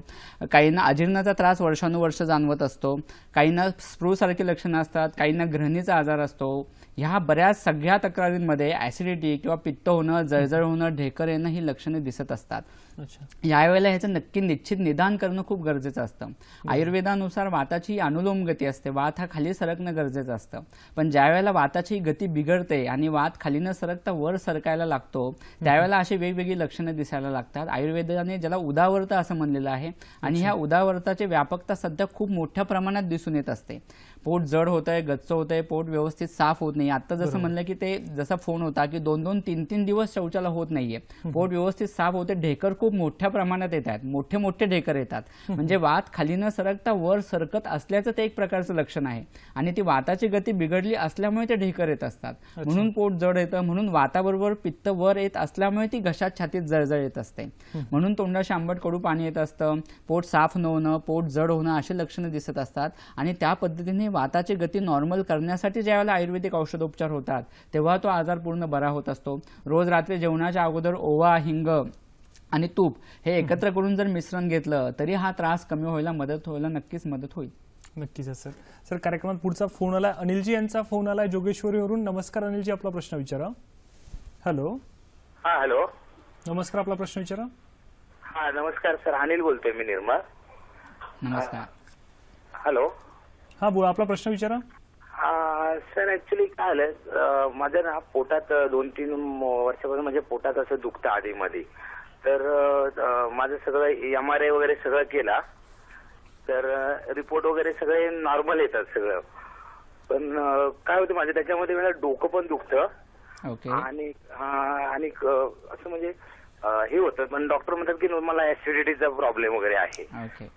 काहींना अजीर्णाचा त्रास वर्षानुवर्ष जाणवत असतो, काहींना स्प्रू सारखी लक्षणं असतात, काहींना ग्रहणीचा आजार असतो. ह्या बऱ्याच सगळ्या तक्रारींमध्ये ऍसिडिटी किंवा पित्त होणं, जळजळ होणं, ढेकर येणं ही लक्षणे दिसत असतात. यावेळेला ह्याचं नक्की निश्चित निदान करणं खूप गरजेचं असतं. आयुर्वेदानुसार वाताची अनुलोम गती असते. वात हा खाली सरकणं गरजेचं असतं. पण ज्या वेळेला वाताची गती बिघडते आणि वात खाली न सरकता वर सरकायला लागतो त्यावेळेला अशी वेगवेगळी लक्षणं दिसायला लागतात. आयुर्वेदाने ज्याला उदावर्त असं म्हणलेलं आहे आणि ह्या उदावर्ताची व्यापकता सध्या खूप मोठ्या प्रमाणात दिसून येत असते. पोट जड होतंय, गच्च होतंय, पोट व्यवस्थित साफ होत नाही. आता जसं म्हणलं की ते जसा फोन होता की 2-2, 3-3 दिवस शौचाला होत नाहीये, पोट व्यवस्थित साफ होते, ढेकर खूप मोठ्या प्रमाणात येत आहेत, मोठे मोठे ढेकर येतात. म्हणजे वात खाली न सरकता वर सरकत असल्याचं ते एक प्रकारचं लक्षण आहे. आणि ती वाताची गती बिघडली असल्यामुळे ते ढेकर येत असतात. म्हणून पोट जड येतं, म्हणून वाताबरोबर पित्त वर येत असल्यामुळे ती घशात छातीत जळजळ येत असते. म्हणून तोंडाशी आंबट कडू पाणी येत असतं, पोट साफ न होणं, पोट जड होणं अशी लक्षणं दिसत असतात. आणि त्या पद्धतीने वाताची गती नॉर्मल करण्यासाठी ज्यावेळेला आयुर्वेदिक औषधोपचार होतात तेव्हा तो आजार पूर्ण बरा होत असतो. रोज रात्री जेवणाच्या अगोदर ओवा, हिंग आणि तूप हे एकत्र करून जर मिश्रण घेतलं तरी हा त्रास कमी व्हायला नक्कीच मदत होईल. नक्कीच सर. सर कार्यक्रमात पुढचा फोन आला, अनिलजी यांचा फोन आला जोगेश्वरीवरून. नमस्कार अनिलजी, आपला प्रश्न विचारा. हॅलो. हा, हॅलो. नमस्कार, आपला प्रश्न विचारा. हा, नमस्कार सर, अनिल बोलतोय मी, निर्मळ. नमस्कार. हॅलो. हा बोला, आपला प्रश्न विचारा. सर ऍक्च्युली काय आलं, माझ्या ना पोटात 2-3 वर्षापासून म्हणजे पोटात असं दुखतं आधी मध्ये. तर माझं सगळं MRI वगैरे सगळं केला तर रिपोर्ट वगैरे सगळे नॉर्मल येतात सगळं. पण काय होतं माझ्या त्याच्यामध्ये मला डोकं पण दुखतं आणि असं म्हणजे हे होतं. पण डॉक्टर म्हणतात की मला ऍसिडिटीचा प्रॉब्लेम वगैरे आहे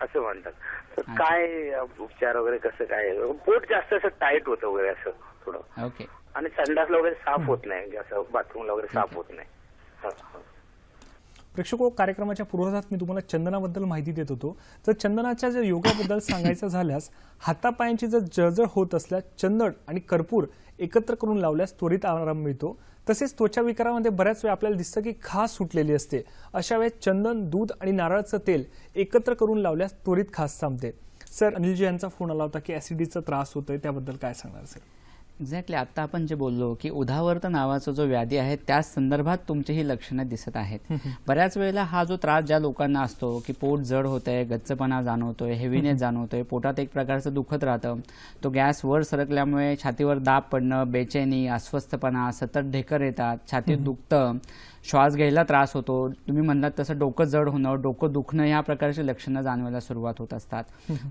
असं म्हणतात. तर काय उपचार वगैरे कसं काय? पोट जास्त असं टाईट होतं वगैरे असं थोडं, आणि संडासला वगैरे साफ होत नाही, असं बाथरूमला वगैरे साफ होत नाही. प्रेक्षको, कार्यक्रमाच्या पूर्वार्धात मी तुम्हाला चंदनाबद्दल माहिती देत होतो. तर चंदनाच्या जर योगाबद्दल सांगायचं झाल्यास हातापायांची जर जळजळ होत असल्यास चंदन आणि कर्पूर एकत्र करून लावल्यास त्वरित आराम मिळतो. तसेच त्वचा विकारामध्ये बऱ्याच वेळा आपल्याला दिसतं की खास सुटलेली असते. अशा वेळेस चंदन, दूध आणि नारळाचं तेल एकत्र करून लावल्यास त्वरित खास थांबते. सर, अनिलजी यांचा फोन आला होता की ऍसिडिटीचा त्रास होतोय, त्याबद्दल काय सांगणार सर? एक्झॅक्टली. आता आपण जे बोललो की उदावर्त नावाचा जो व्याधी आहे त्याच संदर्भात तुमची ही लक्षणं दिसत आहेत. बऱ्याच वेळेला हा जो त्रास ज्या लोकांना असतो की पोट जड होतंय, गच्चपणा जाणवतोय, हेवीनेस जाणवतोय, पोटात एक प्रकारचं दुखत राहतं, तो गॅस वर सरकल्यामुळे छातीवर दाब पडणं, बेचैनी, अस्वस्थपणा, सतत ढेकर येतात, छातीत दुखतं, श्वास घ्यायला त्रास होतो, तुम्ही म्हणलात तसं डोकं जड होणं, डोकं दुखणं, या प्रकारची लक्षणं जाणवायला सुरुवात होत असतात.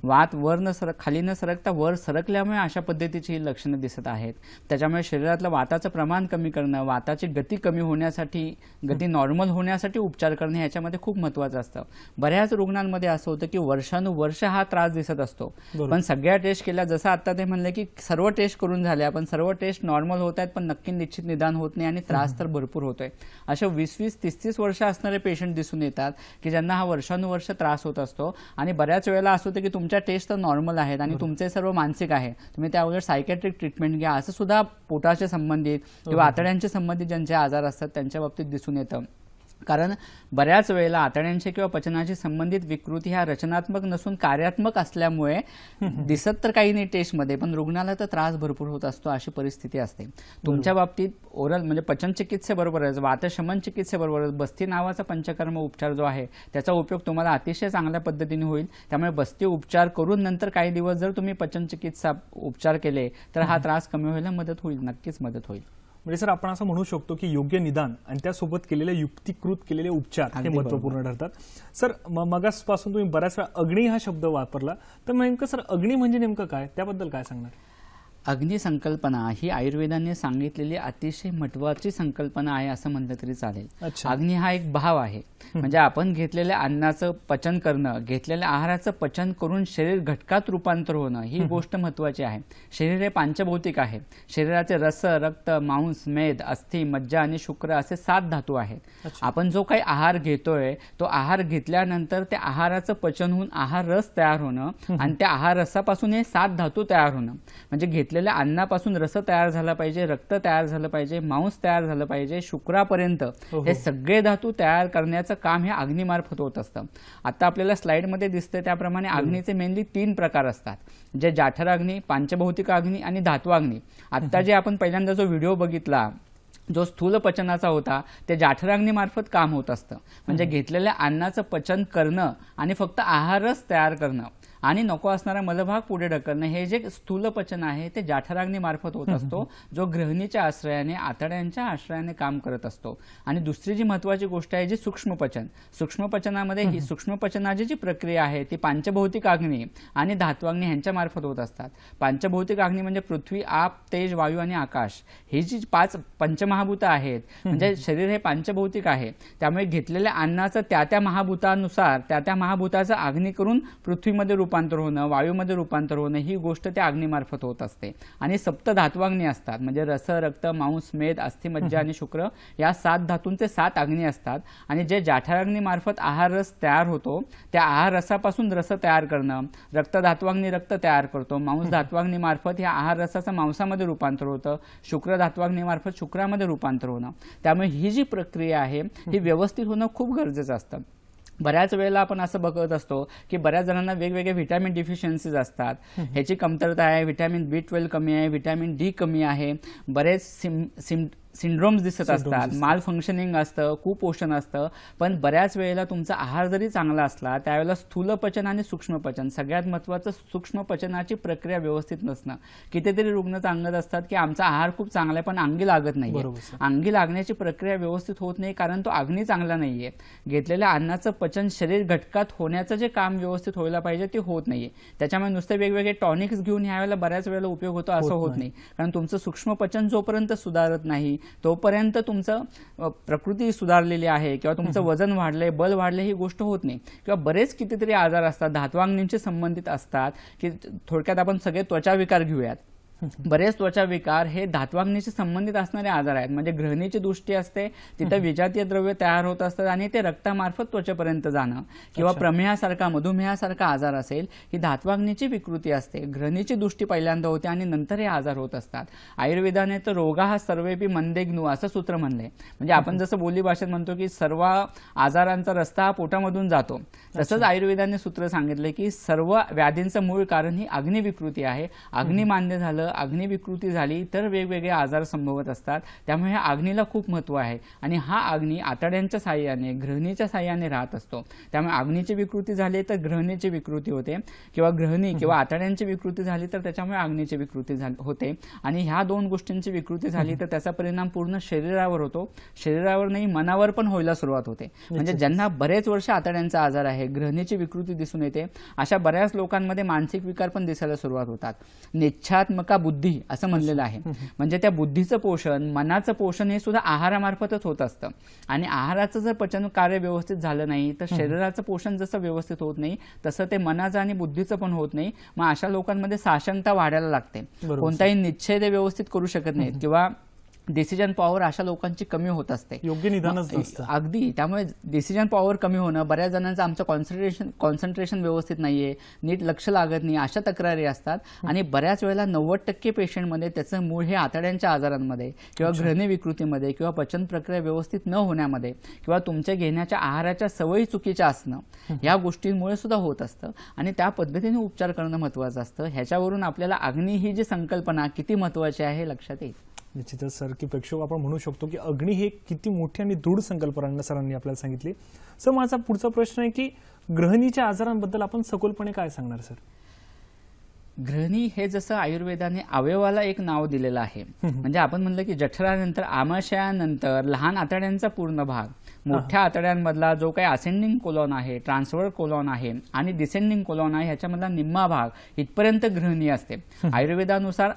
वात वर न सरक खाली न सरकता वर सरकल्यामुळे अशा पद्धतीची ही लक्षणं दिसत आहेत. त्याच्यामुळे शरीरातलं वाताचं प्रमाण कमी करणं, वाताची गती कमी होण्यासाठी, गती नॉर्मल होण्यासाठी उपचार करणं ह्याच्यामध्ये खूप महत्त्वाचं असतं. बऱ्याच रुग्णांमध्ये असं होतं की वर्षानुवर्ष हा त्रास दिसत असतो, पण सगळ्या टेस्ट केल्या, जसं आता ते म्हणले की सर्व टेस्ट करून झाल्या पण सर्व टेस्ट नॉर्मल होत आहेत पण नक्की निश्चित निदान होत नाही आणि त्रास तर भरपूर होतोय. 20-20, 30-30 वर्ष असणारे पेशंट दिसून येतात की ज्यांना हा वर्षानुवर्ष त्रास होत असतो. आणि बऱ्याच वेळेला असं होतं की तुमच्या टेस्ट तर नॉर्मल आहेत आणि तुमचे सर्व मानसिक आहे, तुम्ही त्यावर सायकॅट्रिक ट्रीटमेंट घ्या, असं सुद्धा पोटाच्या संबंधित किंवा आतड्यांच्या संबंधित ज्यांचे आजार असतात त्यांच्या बाबतीत दिसून येतं. कारण बऱ्याच वेळेला आतड्यांशी किंवा पचनाशी संबंधित विकृती ह्या रचनात्मक नसून कार्यात्मक असल्यामुळे दिसत तर काही नाही टेस्टमध्ये, पण रुग्णाला तर त्रास भरपूर होत असतो, अशी परिस्थिती असते. तुमच्या बाबतीत ओरल म्हणजे पचन चिकित्सेबरोबरच वातशमन चिकित्सेबरोबरच बस्ती नावाचा पंचकर्म उपचार जो आहे त्याचा उपयोग तुम्हाला अतिशय चांगल्या पद्धतीने होईल. त्यामुळे बस्ती उपचार करून नंतर काही दिवस जर तुम्ही पचन चिकित्सा उपचार केले तर हा त्रास कमी व्हायला मदत होईल, नक्कीच मदत होईल. म्हणजे सर आपण असं म्हणू शकतो की योग्य निदान आणि त्यासोबत केलेले युक्तिकृत केलेले उपचार हे महत्त्वपूर्ण ठरतात. सर मगासपासून तुम्ही बऱ्याच वेळा अग्नी हा शब्द वापरला, तर नेमकं सर अग्नी म्हणजे नेमकं काय, त्याबद्दल काय सांगणार? अग्नी संकल्पना ही आयुर्वेदाने सांगितलेली अतिशय महत्त्वाची संकल्पना आहे असं म्हटलं तरी चालेल. अग्नी हा एक भाव आहे, म्हणजे आपण घेतलेल्या अन्नाचं पचन करणं, घेतलेल्या आहाराचं पचन करून शरीर घटकात रूपांतर होणं ही गोष्ट महत्त्वाची आहे. शरीर हे पांचभौतिक आहे. शरीराचे रस, रक्त, मांस, मेद, अस्थि, मज्जा आणि शुक्र असे 7 धातू आहेत. आपण जो काही आहार घेतोय तो आहार घेतल्यानंतर त्या आहाराचं पचन होऊन आहार रस तयार होणं आणि त्या आहार रसापासून हे 7 धातू तयार होणं, म्हणजे घेतलेल्या अन्नापासून रस तयार झाला पाहिजे, रक्त तयार झालं पाहिजे, मांस तयार झालं पाहिजे, शुक्रापर्यंत हे सगळे धातू तयार करण्याचं काम हे अग्नीमार्फत होत असतं. आता आपल्याला स्लाइडमध्ये दिसतंय त्याप्रमाणे अग्नीचे मेनली 3 प्रकार असतात, जे जाठराग्नी, पांचभौतिक अग्नी आणि धात्वाग्नी. आता जे आपण पहिल्यांदा जो व्हिडिओ बघितला जो स्थूल पचनाचा होता ते जाठराग्नीमार्फत काम होत असतं, म्हणजे घेतलेल्या अन्नाचं पचन करणं आणि फक्त आहारच तयार करणं आणि नको असणारा मलभाग पुढे ढकलणं, हे जे स्थूल पचन आहे ते जाठराग्नीमार्फत होत असतो, जो गृहिणीच्या आश्रयाने आतड्यांच्या आश्रयाने काम करत असतो. आणि दुसरी जी महत्त्वाची गोष्ट आहे जी सूक्ष्मपचन. सूक्ष्मपचनामध्ये ही सूक्ष्मपचनाची जी प्रक्रिया आहे ती पांचभौतिक अग्नी आणि धात्वाग्नी यांच्यामार्फत होत असतात. पांचभौतिक अग्नी म्हणजे पृथ्वी, आप, तेज, वायू आणि आकाश, ही जी 5 पंचमहाभूत आहेत, म्हणजे शरीर हे पांचभौतिक आहे. त्यामुळे घेतलेल्या अन्नाचं त्या महाभूतानुसार त्या महाभूताचं अग्नी करून पृथ्वीमध्ये रूपांतर होणं, वायूमध्ये रूपांतर होणं ही गोष्ट त्या अग्निमार्फत होत असते. आणि 7 धात्वाग्नी असतात, म्हणजे रस, रक्त, मांस, मेद, अस्थि, मज्जा आणि शुक्र या 7 धातूंचे 7 अग्नी असतात. आणि जे जाठराग्नीमार्फत आहार रस तयार होतो त्या आहार रसापासून रस तयार करणं, रक्त धात्वाग्नी रक्त तयार करतो, मांस धात्वाग्नीमार्फत या आहार रसाचं मांसामध्ये रूपांतर होतं, शुक्र धात्वाग्नीमार्फत शुक्रामध्ये रूपांतर होणं. त्यामुळे ही जी प्रक्रिया आहे ही व्यवस्थित होणं खूप गरजेचं असतं. बऱ्याच वेळेला आपण असं बघत असतो की बऱ्याच जणांना वेगवेगळे व्हिटॅमिन डिफिशियन्सीज असतात, ह्याची कमतरता आहे, व्हिटॅमिन B12 कमी आहे, व्हिटॅमिन D कमी आहे, बरेच सिंड्रोम्स दिसत असतात, माल फंक्शनिंग असतं, कुपोषण असतं. पण बऱ्याच वेळेला तुमचा आहार जरी चांगला असला त्यावेळेला स्थूल पचन आणि सूक्ष्म पचन, सगळ्यात महत्त्वाचं सूक्ष्म पचनाची प्रक्रिया व्यवस्थित नसणं. कितीतरी रुग्ण सांगत असतात की आमचा आहार खूप चांगला आहे पण अंगी लागत नाहीये. अंगी लागण्याची प्रक्रिया व्यवस्थित होत नाही कारण तो अग्नी चांगला नाहीये. घेतलेल्या अन्नाचं पचन शरीर घटकात होण्याचं जे काम व्यवस्थित व्हायला पाहिजे ते होत नाहीये. त्याच्यामुळे नुसते वेगवेगळे टॉनिक्स घेऊन ह्यावेळेला बऱ्याच वेळेला उपयोग होतो असं होत नाही, कारण तुमचं सूक्ष्म पचन जोपर्यंत सुधारत नाही तोपर्यंत तुमचं प्रकृती सुधारलेली आहे किंवा तुमचं वजन वाढलंय, बल वाढलंय ही गोष्ट होत नाही. किंवा बरेच कितीतरी आजार असतात धात्वाग्नींशी संबंधित असतात की थोडक्यात आपण सगळे त्वचा विकार घेऊयात. बरेच त्वचा विकार हे धात्वाग्नीशी संबंधित असणारे आजार आहेत, म्हणजे गृहिणीची दृष्टी असते तिथे विजातीय द्रव्य तयार होत असतात आणि ते रक्तामार्फत त्वचेपर्यंत जाणं, किंवा प्रमेहासारखा मधुमेहासारखा आजार असेल ही धात्वाग्नीची विकृती असते. गृहिणीची दृष्टी पहिल्यांदा होते आणि नंतर हे आजार होत असतात. आयुर्वेदाने तर रोगा हा सर्वेपी मंदेग्नू असं सूत्र म्हणलंय, म्हणजे आपण जसं बोली भाषेत म्हणतो की सर्व आजारांचा रस्ता हा पोटामधून जातो, तसंच आयुर्वेदाने सूत्र सांगितले की सर्व व्याधींचं मूळ कारण ही अग्निविकृती आहे. अग्निमान्य झालं, अग्निविकृती झाली तर वेगवेगळे आजार संभवत असतात. त्यामुळे ह्या अग्नीला खूप महत्त्व आहे आणि हा अग्नी आतड्यांच्या साह्याने गृहिणीच्या साह्याने राहत असतो. त्यामुळे अग्नीची विकृती झाली तर गृहिणीची विकृती होते, किंवा गृहिणी किंवा आतड्यांची विकृती झाली तर त्याच्यामुळे अग्नीची विकृती होते. आणि ह्या 2 गोष्टींची विकृती झाली तर त्याचा परिणाम पूर्ण शरीरावर होतो. शरीरावर नाही मनावर पण व्हायला सुरुवात होते. म्हणजे ज्यांना बरेच वर्ष आतड्यांचा आजार आहे, गृहिणीची विकृती दिसून येते, अशा बऱ्याच लोकांमध्ये मानसिक विकार पण दिसायला सुरुवात होतात. निच्छात्मका बुद्धी असं म्हणलेलं आहे, म्हणजे त्या बुद्धीचं पोषण, मनाचं पोषण हे सुद्धा आहारामार्फतच होत असतं. आणि आहाराचं जर पचन कार्य व्यवस्थित झालं नाही तर शरीराचं पोषण जसं व्यवस्थित होत नाही तसं ते मनाचं आणि बुद्धीचं पण होत नाही. मग अशा लोकांमध्ये साशंकता वाढायला लागते, कोणताही निश्चय ते व्यवस्थित करू शकत नाहीत, किंवा डिसिजन पॉवर अशा लोकांची कमी होत असते. योग्य निदानच नसतं. अगदी. त्यामुळे डिसिजन पॉवर कमी होणं, बऱ्याच जणांचं आमचं कॉन्सन्ट्रेशन व्यवस्थित नाहीये, नीट लक्ष लागत नाही, अशा तक्रारी असतात. आणि बऱ्याच वेळेला 90% पेशंटमध्ये त्याचं मूळ हे आतड्यांच्या आजारांमध्ये किंवा घृणी विकृतीमध्ये किंवा पचन प्रक्रिया व्यवस्थित न होण्यामध्ये किंवा तुमच्या घेण्याच्या आहाराच्या सवयी चुकीच्या असणं या गोष्टींमुळे सुद्धा होत असतं. आणि त्या पद्धतीने उपचार करणं महत्त्वाचं असतं. ह्याच्यावरून आपल्याला अग्नी ही जी संकल्पना किती महत्त्वाची आहे हे लक्षात येईल. निश्चितच सर, की प्रेक्षक आपण म्हणू शकतो की अग्नी हे किती मोठी आणि दृढ संकल्पना सरांनी आपल्याला सांगितली. सर, माझा पुढचा प्रश्न आहे की गृहिणीच्या आजारांबद्दल आपण सखोलपणे काय सांगणार सर? गृहिणी हे जसं आयुर्वेदाने अवयवाला एक नाव दिलेलं आहे, म्हणजे आपण म्हणलं की जठरानंतर आमाशयानंतर लहान आतड्यांचा पूर्ण भाग, मोठ्या आतड्यांमधला जो काही असेंडिंग कोलॉन आहे, ट्रान्सफर कोलॉन आहे आणि डिसेंडिंग कोलॉन आहे, ह्याच्यामधला निम्मा भाग इथपर्यंत गृहिणी असते. आयुर्वेदानुसार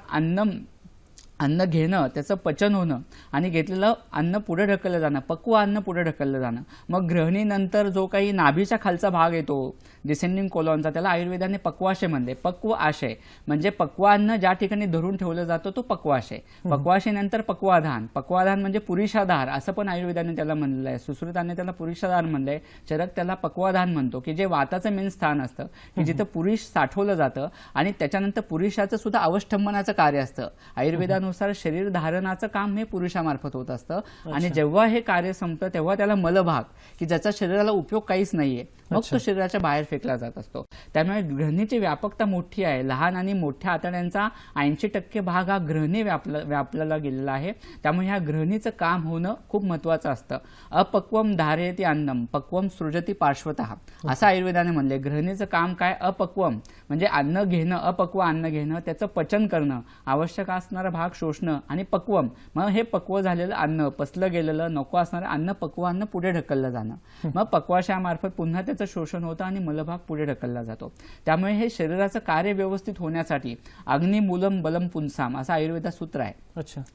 अन्न घेणं, त्याचं पचन होणं आणि घेतलेलं अन्न पुढे ढकललं जाणं, पक्व अन्न पुढे ढकललं जाणं. मग गृहिणीनंतर जो काही नाभीच्या खालचा भाग येतो डिसेंडिंग कोलॉनचा, त्याला आयुर्वेदाने पक्वाशय म्हणले. पक्व आशय म्हणजे पक्व अन्न ज्या ठिकाणी धरून ठेवलं जातं तो पक्वाशय. पक्वाशयनंतर पक्वाधान. पक्वाधान म्हणजे पुरुषाधार असं पण आयुर्वेदाने त्याला म्हणलेलं आहे. सुश्रुताने त्याला पुरुषाधार म्हणलंय. चरक त्याला पक्वाधान म्हणतो, की जे वाताचं मेन स्थान असतं, की जिथं पुरुष साठवलं जातं आणि त्याच्यानंतर पुरुषाचं सुद्धा अवष्टंभनाचं कार्य असतं. आयुर्वेदानुसार शरीर धारणाचं काम हे पुरुषामार्फत होत असतं. आणि जेव्हा हे कार्य संपतं तेव्हा त्याला मलभाग, की ज्याचा शरीराला उपयोग काहीच नाहीये, मग तो शरीराच्या बाहेर फेकला जात असतो. त्यामुळे गृहिणीची व्यापकता मोठी आहे. लहान आणि मोठ्या आतड्यांचा 80% भाग हा गृहिणी व्यापलेला गेलेला आहे. त्यामुळे ह्या गृहिणीचं काम होणं खूप महत्वाचं असतं. अपक्वम धारयति अन्नम पक्वम सृजती पार्श्वतः असं आयुर्वेदाने म्हणले. गृहिणीचं काम काय? अपक्वम म्हणजे अन्न घेणं, अपक्व अन्न घेणं, त्याचं पचन करणं, आवश्यक असणारा भाग शोषणं आणि पक्वम मग हे पक्व झालेलं अन्न, पचलं गेलेलं नको असणारं अन्न, पक्व अन्न पुढे ढकललं जाणं. मग पक्वाशयामार्फत पुन्हा त्याचं शोषण होतं आणि मलभाग पुढे ढकलला जातो. त्यामुळे हे शरीराचं कार्य व्यवस्थित होण्यासाठी अग्निमूलम बलम पुंसाम असं आयुर्वेदात सूत्र आहे.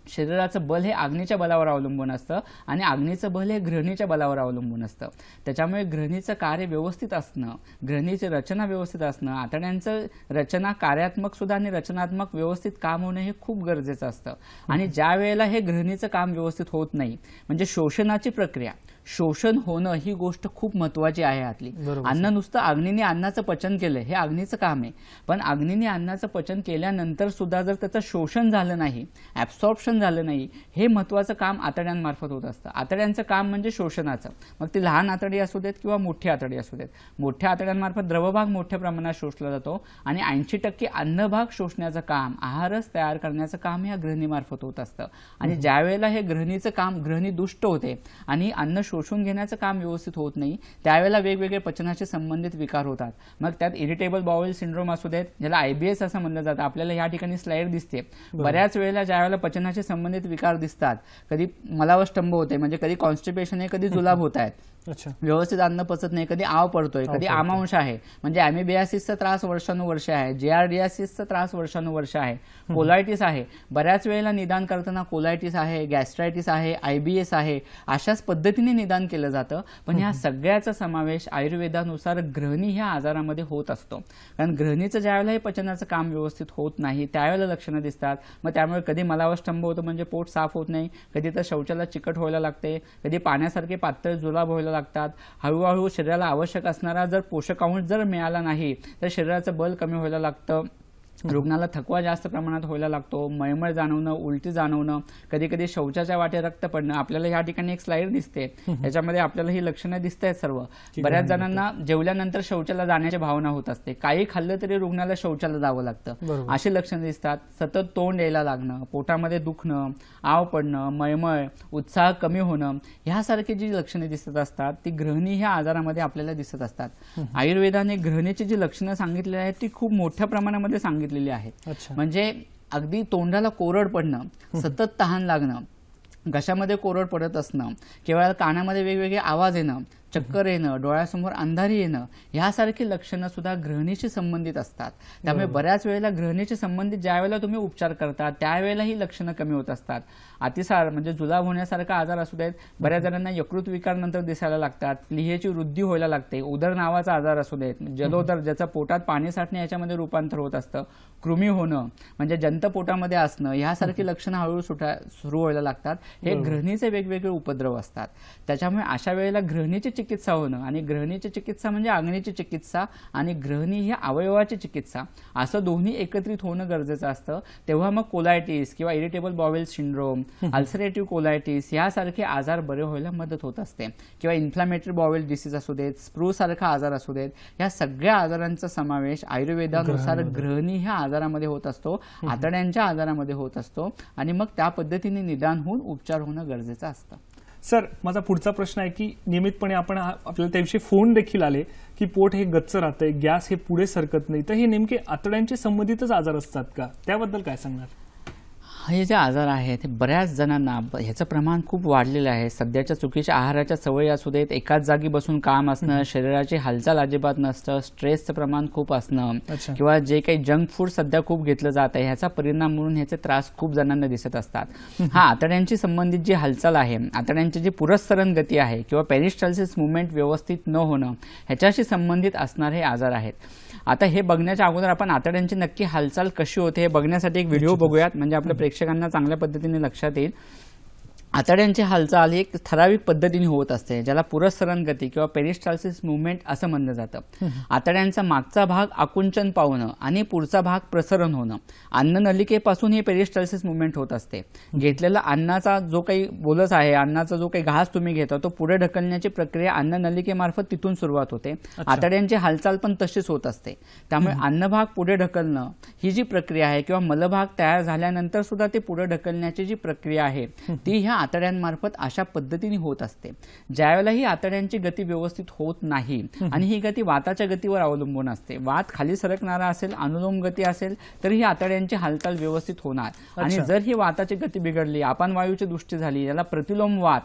शरीराचं बल हे अग्नीच्या बलावर अवलंबून असतं आणि अग्नीचं बल हे गृहिणीच्या बलावर अवलंबून असतं. त्याच्यामुळे गृहिणीचं कार्य व्यवस्थित असणं, गृहिणीची रचना व्यवस्थित असणं, आतड्यांचं रचना कार्यात्मक सुद्धा आणि रचनात्मक व्यवस्थित काम होणं हे खूप गरजेचं असतं. आणि ज्या वेळेला हे गृहिणीचं काम व्यवस्थित होत नाही, म्हणजे शोषणाची प्रक्रिया, शोषण होणं ही गोष्ट खूप महत्वाची आहे यातली. अन्न नुसतं अग्नीने अन्नाचं पचन केलं हे अग्नीचं काम आहे, पण अग्नीने अन्नाचं पचन केल्यानंतर सुद्धा जर त्याचं शोषण झालं नाही, ऍब्सॉर्प्शन झालं नाही, हे महत्वाचं काम आतड्यांमार्फत होत असतं. आतड्यांचं काम म्हणजे शोषणाचं, मग ती लहान आतडी असू देत किंवा मोठी आतडी असू देत. मोठ्या आतड्यांमार्फत द्रवभाग मोठ्या प्रमाणात शोषला जातो आणि 80% अन्नभाग शोषण्याचं काम, आहारच तयार करण्याचं काम या गृहिणीमार्फत होत असतं. आणि ज्या वेळेला हे गृहिणीचं काम, गृहिणी दुष्ट होते आणि अन्न शोषून घेण्याचं काम व्यवस्थित होत नाही, त्यावेळेला वेगवेगळे पचनाशी संबंधित विकार होतात. मग त्यात इरिटेबल बाउल सिंड्रोम असू देत, ज्याला IBS असं म्हणलं जातं. आपल्याला या ठिकाणी स्लाइड दिसते. बऱ्याच वेळेला ज्यावेळेला पचनाशी संबंधित विकार दिसतात, कधी मलावष्टंभ होते म्हणजे कधी कॉन्स्टिपेशन आहे, कधी जुलाब होत आहेत, व्यवस्थित अन्न पचत नाही, कधी आव पडतोय, कधी आमांश आहे म्हणजे अॅमिबियासिसचा त्रास वर्षानुवर्ष आहे, जिआरडियासिसचा त्रास वर्षानुवर्ष आहे, कोलायटिस आहे. बऱ्याच वेळेला निदान करताना कोलायटिस आहे, गॅस्ट्रायटिस आहे, IBS आहे, अशाच पद्धतीने निदान केलं जातं. पण ह्या सगळ्याचा समावेश आयुर्वेदानुसार गृहिणी ह्या आजारामध्ये होत असतो. कारण गृहिणीचं ज्यावेळेला हे पचनाचं काम व्यवस्थित होत नाही त्यावेळेला लक्षणं दिसतात. मग त्यामुळे कधी मलावष्टंभ होतं म्हणजे पोट साफ होत नाही, कधी तर शौचाला चिकट व्हायला लागते, कधी पाण्यासारखे पातळ जुलाब व्हायला लागतात. हळूहळू शरीराला आवश्यक असणारा जर पोषकांश जर मिळाला नाही तर शरीराचं बल कमी व्हायला लागतं. रुग्णाला थकवा जास्त प्रमाणात व्हायला लागतो, मळमळ जाणवणं, उलटी जाणवणं, कधी कधी शौचाच्या वाटे रक्त पडणं. आपल्याला या ठिकाणी एक स्लाइड दिसते, याच्यामध्ये आपल्याला ही लक्षणं दिसत आहेत सर्व. बऱ्याच जणांना जेवल्यानंतर शौचाला जाण्याची भावना होत असते, काही खाल्लं तरी रुग्णाला शौचाला जावं लागतं, अशी लक्षणं दिसतात. सतत तोंड यायला लागणं, पोटामध्ये दुखणं, आव पडणं, मळमळ, उत्साह कमी होणं, ह्यासारखी जी लक्षणे दिसत असतात ती गृहिणी ह्या आजारामध्ये आपल्याला दिसत असतात. आयुर्वेदाने गृहिणीची जी लक्षणं सांगितली आहेत ती खूप मोठ्या प्रमाणामध्ये सांगितलेली आहेत. म्हणजे अगदी तोंडाला कोरड पडणं, सतत तहान लागणं, घशामध्ये कोरड पडत असणं, केवळ कानामध्ये वेगवेगळे आवाज येणं, चक्कर येणं, डोळ्यासमोर अंधारी येणं, यासारखी लक्षणं सुद्धा ग्रहणीशी संबंधित असतात. त्यामुळे बऱ्याच वेळेला ग्रहणीशी संबंधित ज्या वेळेला तुम्ही उपचार करता त्यावेळेला ही लक्षणं कमी होत असतात. अतिसार म्हणजे जुलाब होण्यासारखा आजार असू देत, बऱ्याच जणांना यकृत विकार नंतर दिसायला लागतात, प्लीहेची वृद्धी व्हायला लागते, उदर नावाचा आजार असू देत, जलोदर ज्याचा पोटात पाणी साठणे याच्यामध्ये रूपांतर होत असतं, कृमी होणं म्हणजे जंत पोटामध्ये असणं, यासारखी लक्षणं हळूहळू सुरू व्हायला लागतात. हे ग्रहणीचे वेगवेगळे उपद्रव असतात. त्याच्यामुळे अशा वेळेला ग्रहणीची चिकित्सा होणं, आणि ग्रहणीची चिकित्सा म्हणजे अग्नीची चिकित्सा आणि ग्रहणी ही अवयवाची चिकित्सा, असं दोन्ही एकत्रित होणं गरजेचं असतं. तेव्हा मग कोलायटिस किंवा irritable bowel syndrome, ulcerative colitis यासारखे आजार बरे व्हायला मदत होत असते, किंवा इन्फ्लामेटरी बॉवेल डिसीज असू देत, स्प्रू सारखा आजार असू देत, या सगळ्या आजारांचा समावेश आयुर्वेदानुसार ग्रहणी ह्या आजारामध्ये होत असतो, आतड्यांच्या आजारामध्ये होत असतो, आणि मग त्या पद्धतीने निदान होऊन उपचार होणं गरजेचं असतं. सर, माझा पुढचा प्रश्न आहे की नियमितपणे आपल्याला त्याविषयी फोन देखील आले की पोट हे गच्च राहतंय, गॅस हे पुढे सरकत नाही, तर हे नेमके आतड्यांचे संबंधितच आजार असतात का? त्याबद्दल काय सांगणार? हे जे आजार आहेत हे बऱ्याच जणांना ह्याचं प्रमाण खूप वाढलेलं आहे. सध्याच्या चुकीच्या आहाराच्या सवयी असू देत, एकाच जागी बसून काम असणं, शरीराची हालचाल अजिबात नसतं, स्ट्रेसचं प्रमाण खूप असणं, किंवा जे काही जंक फूड सध्या खूप घेतलं जात आहे ह्याचा परिणाम म्हणून ह्याचे त्रास खूप जणांना दिसत असतात. हा आतड्यांची संबंधित जी हालचाल आहे, आतड्यांची जी पुरस्सरण गती आहे किंवा पेरिस्टाल्सिस मुवमेंट व्यवस्थित न होणं, ह्याच्याशी संबंधित असणारे आजार आहेत. आता हे बघण्याच्या अगोदर आपण आतड्यांची नक्की हालचाल कशी होते हे बघण्यासाठी एक व्हिडिओ बघूयात, म्हणजे आपल्या प्रेक्षकांना चांगल्या पद्धतीने लक्षात येईल. आतड्यांची हालचाल ही एक ठराविक पद्धतीने होत असते, ज्याला पुरस्सरण गती किंवा पेरिस्टाल्सिस मुवमेंट असं म्हणलं जातं. आतड्यांचा मागचा भाग आकुंचन पावणं आणि पुढचा भाग प्रसरण होणं, अन्ननलिकेपासून ही पेरिस्टाल्सिस मुवमेंट होत असते. घेतलेला अन्नाचा जो काही बोलस आहे, अन्नाचा जो काही घास तुम्ही घेता तो पुढे ढकलण्याची प्रक्रिया अन्ननलिकेमार्फत तिथून सुरुवात होते. आतड्यांची हालचाल पण तशीच होत असते. त्यामुळे अन्नभाग पुढे ढकलणं ही जी प्रक्रिया आहे, किंवा मलभाग तयार झाल्यानंतर सुद्धा ते पुढे ढकलण्याची जी प्रक्रिया आहे ती ह्या आतड्यांमार्फत अशा पद्धतीने होत असते. ज्यावेळेला ही आतड्यांची गती व्यवस्थित होत नाही आणि ही गती वाताच्या गतीवर अवलंबून असते, वात खाली सरकणारा असेल, अनुलोम गती असेल, तर ही आतड्यांची हालचाल व्यवस्थित होणार. आणि जर ही वाताची गती बिघडली, आपण वायूची दृष्टी झाली, याला प्रतिलोम वात,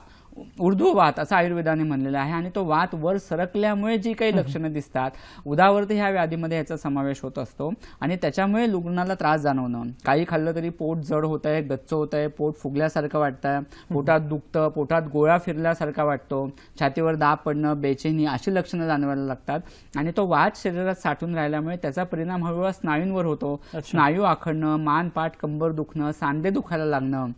ऊर्ध्ववात असं आयुर्वेदाने म्हणलेलं आहे, आणि तो वात वर सरकल्यामुळे जी काही लक्षणं दिसतात, उदावरत ह्या व्याधीमध्ये याचा समावेश होत असतो. आणि त्याच्यामुळे रुग्णाला त्रास जाणवणं, काही खाल्लं तरी पोट जड होत आहे, गच्च होत आहे, पोट फुगल्यासारखं वाटतंय, पोटात दुखतं, पोटात गोळा फिरल्यासारखा वाटतो, छातीवर दाब पडणं, बेचैनी अशी लक्षणं जाणवायला लागतात. आणि तो वात शरीरात साठून राहिल्यामुळे त्याचा परिणाम हळूहळू स्नायूंवर होतो. स्नायू आखडणं, मान पाठ कंबर दुखणं, सांधे दुखायला लागणं,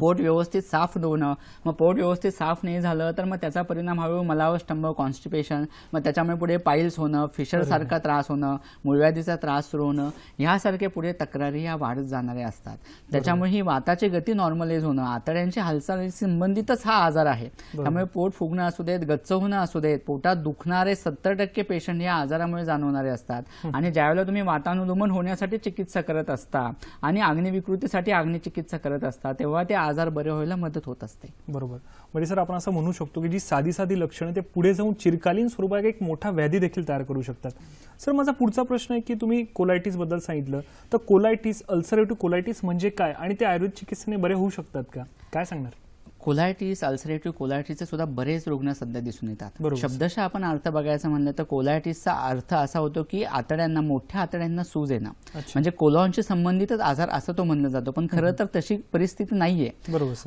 पोट व्यवस्थित साफ न होणं. मग पोट व्यवस्थित साफ नाही झालं तर मग त्याचा परिणाम हळूहळू मलावस्तंभ, कॉन्स्टिपेशन, मग त्याच्यामुळे पुढे पाईल्स होणं, फिशर सारखा त्रास होणं, मूळव्याधीचा त्रास सुरू होणं, ह्यासारखे पुढे तक्रारी ह्या वाढत जाणाऱ्या असतात. त्याच्यामुळे ही वाताची गती नॉर्मलाइज होणं, आतड्यांची हालचाली संबंधितच हा आजार आहे. त्यामुळे पोट फुगणं असू देत, गच्च होणं असू देत, पोटात दुखणारे 70% पेशंट या आजारामुळे जाणवणारे असतात. आणि ज्यावेळेला तुम्ही वातानुलोमन होण्यासाठी चिकित्सा करत असता आणि अग्निविकृतीसाठी अग्निचिकित्सा करत असता, तेव्हा ते आजार बरे व्हायला मदत होत असते. बरोबर. म्हणजे सर, आपण असं म्हणू शकतो की जी साधी साधी लक्षणं ते पुढे जाऊन चिरकालीन स्वरूपात एक मोठा व्याधी देखील तयार करू शकतात. सर, माझा पुढचा प्रश्न आहे की तुम्ही कोलायटिस बद्दल सांगितलं, तर कोलायटिस, अल्सरेटिव्ह कोलायटिस म्हणजे काय आणि ते आयुर्वेद चिकित्सेने बरे होऊ शकतात का? काय सांगणार? कोलायटिस, अल्सरेटिव्ह कोलायटिसचे सुद्धा बरेच रुग्ण सध्या दिसून येतात. शब्दशः आपण अर्थ बघायचा म्हणलं तर कोलायटिसचा अर्थ असा होतो की आतड्यांना, मोठ्या आतड्यांना सूज येणं, म्हणजे कोलॉनशी संबंधितच आजार असं तो म्हणलं जातो. पण खरं तर तशी परिस्थिती नाहीये.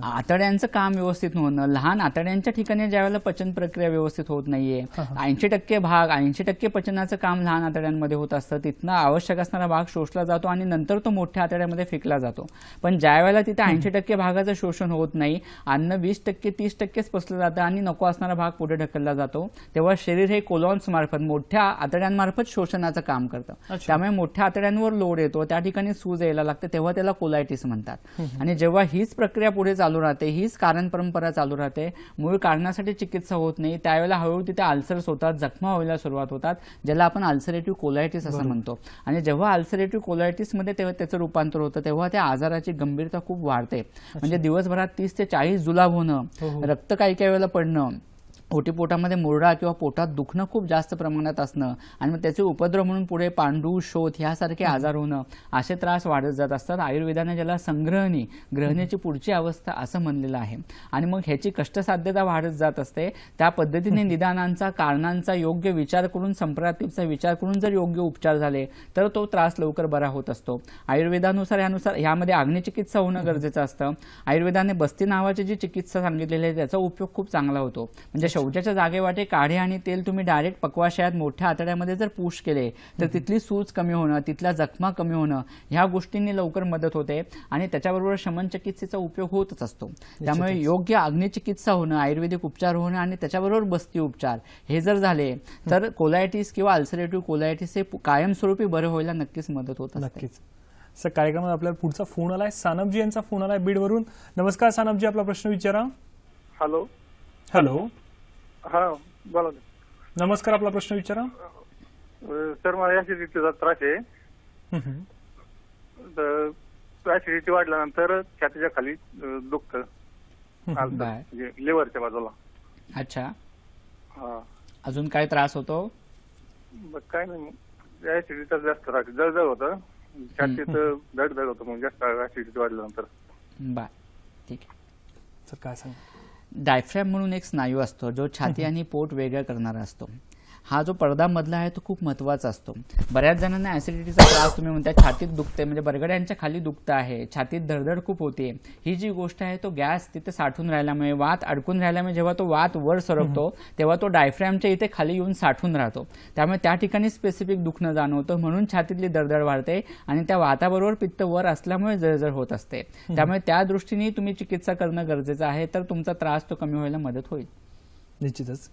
आतड्यांचं काम व्यवस्थित होणं, लहान आतड्यांच्या ठिकाणी ज्यावेळेला पचन प्रक्रिया व्यवस्थित होत नाहीये, 80% पचनाचं काम लहान आतड्यांमध्ये होत असतं, तिथनं आवश्यक असणारा भाग शोषला जातो आणि नंतर तो मोठ्या आतड्यामध्ये फेकला जातो. पण ज्यावेळेला तिथे 80% भागाचं शोषण होत नाही, 20%, 30%च पसलं जातं आणि नको असणारा भाग पुढे ढकलला जातो, तेव्हा शरीर हे कोलॉन्स मार्फत, मोठ्या आतड्यांमार्फत शोषणाचं काम करतं. त्यामुळे मोठ्या आतड्यांवर लोड येतो, त्या ठिकाणी सूज यायला लागते, तेव्हा त्याला कोलायटिस म्हणतात. आणि जेव्हा हीच प्रक्रिया पुढे चालू राहते, हीच कारण परंपरा चालू राहते, मूळ कारणासाठी चिकित्सा होत नाही, त्यावेळेला हळूहळू तिथे अल्सर्स होतात, जखमा व्हायला सुरुवात होतात, ज्याला आपण अल्सरेटिव्ह कोलायटिस असं म्हणतो. आणि जेव्हा अल्सरेटिव्ह कोलायटिसमध्ये तेव्हा त्याचं रूपांतर होतं, तेव्हा त्या आजाराची गंभीरता खूप वाढते. म्हणजे दिवसभरात 30 ते 40 जुलाब होणं, रक्त काही काही वेळेला पडणं, ओटीपोटामध्ये मुरडा किंवा पोटात दुखणं खूप जास्त प्रमाणात असणं आणि मग त्याचे उपद्रव म्हणून पुढे पांडू, शोथ ह्यासारखे आजार होणं, असे त्रास वाढत जात असतात. आयुर्वेदाने ज्याला संग्रहणी, ग्रहणाची पुढची अवस्था असं म्हणलेलं आहे. आणि मग ह्याची कष्टसाध्यता वाढत जात असते. त्या पद्धतीने निदानांचा, कारणांचा योग्य विचार करून, संप्राप्तीचा विचार करून जर योग्य उपचार झाले तर तो त्रास लवकर बरा होत असतो. आयुर्वेदानुसार ह्यामध्ये अग्निचिकित्सा होणं गरजेचं असतं. आयुर्वेदाने बस्ती नावाची जी चिकित्सा सांगितलेली आहे त्याचा उपयोग खूप चांगला होतो. म्हणजे शौचाच्या जागेवाटे काढे आणि तेल तुम्ही डायरेक्ट पक्वाशयात मोठ्या आतड्यामध्ये जर पुश केले तर तिथली सूज कमी होणं, तिथल्या जखमा कमी होणं ह्या गोष्टींनी लवकर मदत होते आणि त्याच्याबरोबर शमन चिकित्सेचा उपयोग होतच असतो. त्यामुळे योग्य अग्निचिकित्सा होणं, आयुर्वेदिक उपचार होणं आणि त्याच्याबरोबर बस्ती उपचार हे जर झाले तर कोलायटिस किंवा अल्सरेटिव्ह कोलायटिस हे कायमस्वरूपी बरे व्हायला नक्कीच मदत होत असते. नक्कीच सर. कार्यक्रमात आपल्याला पुढचा फोन आलाय, सानपजी यांचा फोन आलाय बीडवरून. नमस्कार सानपजी, आपला प्रश्न विचारा. हॅलो. हॅलो. हा बोला. नमस्कार, आपला प्रश्न विचारा. सर मला ऍसिडिटीचा त्रास आहे. तर ऍसिडिटी वाढल्यानंतर छातीच्या खाली दुखतं, म्हणजे लिव्हरच्या बाजूला. अच्छा. हा. अजून काय त्रास होतो? काय नाही, ऍसिडिटीचा जास्त त्रास, जळजळ होतं छातीत, धडधड होतं मग जास्त ऍसिडिटी वाढल्यानंतर. बर, ठीक आहे सर. काय सांग. डायफ्रॅम म्हणून एक स्नायू असतो जो छाती आणि पोट वेगळं करणारा असतो. हा जो पडदा मधला आहे तो खूप महत्वाचा असतो. बऱ्याच जणांना ऍसिडिटीचा त्रास तुम्ही म्हणता छातीत दुखते, म्हणजे बरगड्यांच्या खाली दुखतं आहे, छातीत धडधड खूप होते. ही जी गोष्ट आहे तो गॅस तिथे साठून राहिल्यामुळे, वात अडकून राहिल्यामुळे जेव्हा तो वात वर सरकतो तेव्हा तो डायफ्रॅमच्या इथे खाली येऊन साठून राहतो. त्यामुळे त्या ठिकाणी स्पेसिफिक दुखणं जाणवतं, म्हणून छातीतली दडदड वाढते आणि त्या वाताबरोबर पित्त वर असल्यामुळे जळजळ होत असते. त्यामुळे त्या दृष्टीने तुम्ही चिकित्सा करणं गरजेचं आहे, तर तुमचा त्रास तो कमी व्हायला मदत होईल. निश्चितच.